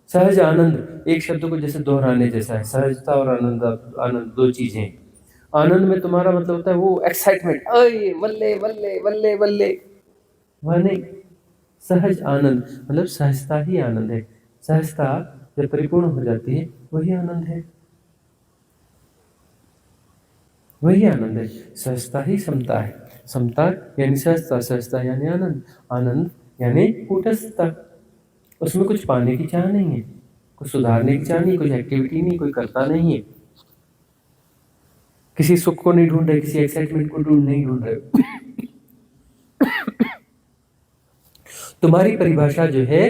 सहज आनंद एक शब्द को जैसे दोहराने जैसा है, सहजता और आनंद, आनंद दो चीजें। आनंद में तुम्हारा मतलब होता है वो एक्साइटमेंट, अरे बल्ले बल्ले बल्ले बल्ले, वह नहीं। सहज आनंद मतलब सहजता ही आनंद है, सहजता जब परिपूर्ण हो जाती है वही आनंद है, वही आनंद है। सहजता ही समता है, समता यानी सहजता, सहजता यानी आनंद, आनंद यानी कूटस्थता। उसमें कुछ पाने की चाह नहीं है, कुछ सुधारने की चाह नहीं, कुछ एक्टिविटी नहीं, कोई करता नहीं है, किसी सुख को नहीं ढूंढ रहे, किसी एक्साइटमेंट को नहीं ढूंढ रहे। तुम्हारी परिभाषा जो है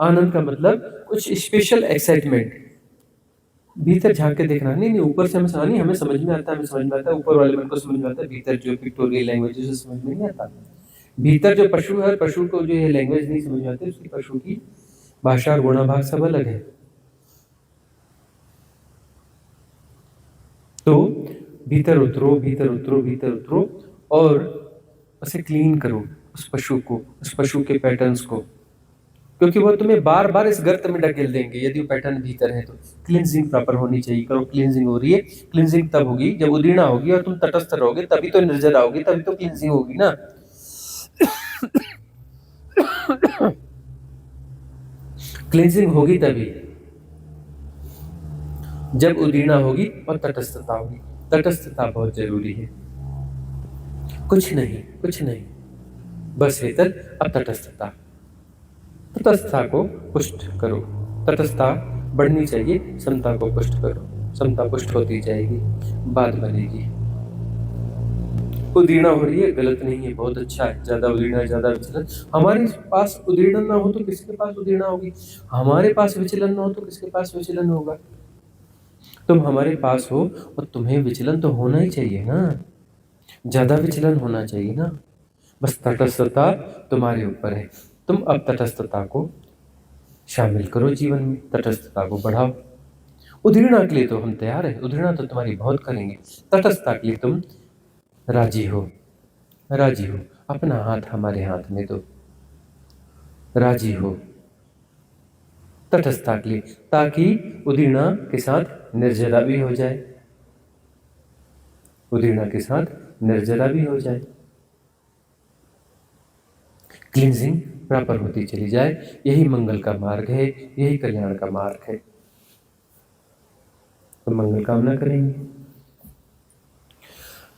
आनंद का मतलब कुछ स्पेशल एक्साइटमेंट, भीतर झांक के देखना। नहीं, ऊपर से हमें समझ में आता है, ऊपर वाले मन को समझ में आता है, भीतर जो पिक्टोरियल लैंग्वेज है समझ में नहीं आता। भीतर जो पशु है, पशु को जो ये लैंग्वेज नहीं समझ में आती, उसकी पशु की भाषा और गुणाभाग सब अलग है। तो भीतर उतरो और उसे क्लीन करो, उस पशु को, उस पशु के पैटर्न्स को, क्योंकि वो तुम्हें बार बार इस गर्त में ढकेल देंगे यदि वो पैटर्न भीतर है। तो क्लींजिंग प्रॉपर होनी चाहिए। करो, क्लींजिंग हो रही है। क्लींजिंग तब होगी जब उदीर्णा होगी और तुम तटस्थ रहोगे, तभी तो निर्जरा होगी, तभी तो क्लींजिंग होगी ना। क्लींजिंग होगी तभी जब उदीर्णा होगी और तटस्थता होगी। तटस्थता बहुत जरूरी है। कुछ नहीं, बस इधर। अब तटस्थता, तटस्थता को पुष्ट करो। तटस्थता बढ़नी चाहिए, समता को पुष्ट करो। समता पुष्ट होती जाएगी, बात बनेगी। उदीर्णा हो रही है, गलत नहीं है, बहुत अच्छा है। ज्यादा उदीर्णा, ज्यादा विचलन। हमारे पास उदीर्णा ना हो तो किसके पास उदीर्णा होगी? हमारे पास विचलन ना हो तो किसके पास विचलन होगा? तुम हमारे पास हो और तुम्हें विचलन तो होना ही चाहिए ना, ज्यादा विचलन होना चाहिए ना। बस तटस्थता तुम्हारे ऊपर है। तुम अब तटस्थता को शामिल करो जीवन में, तटस्थता को बढ़ाओ। उदीर्णा के लिए तो हम तैयार है, उदीर्णा तो तुम्हारी बहुत करेंगे। तटस्थता के लिए तुम राजी हो। अपना हाथ हमारे हाथ में दो, राजी हो तटस्थता के लिए, ताकि उदीर्णा के साथ निर्जरा भी हो जाए। क्लींजिंग प्रॉपर होती चली जाए। यही मंगल का मार्ग है, यही कल्याण का मार्ग है। तो मंगल कामना करेंगे।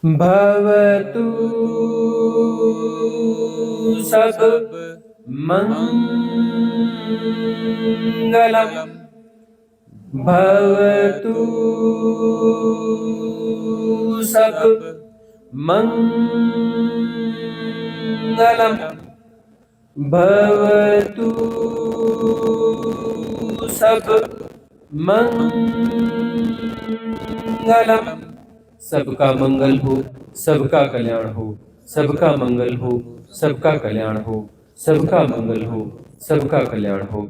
भवतु सब मंगलम, भवतु सब मंगलम, भवतु सब मंगलम। सबका मंगल हो, सबका कल्याण हो, सबका मंगल हो, सबका कल्याण हो, सबका मंगल हो, सबका कल्याण हो।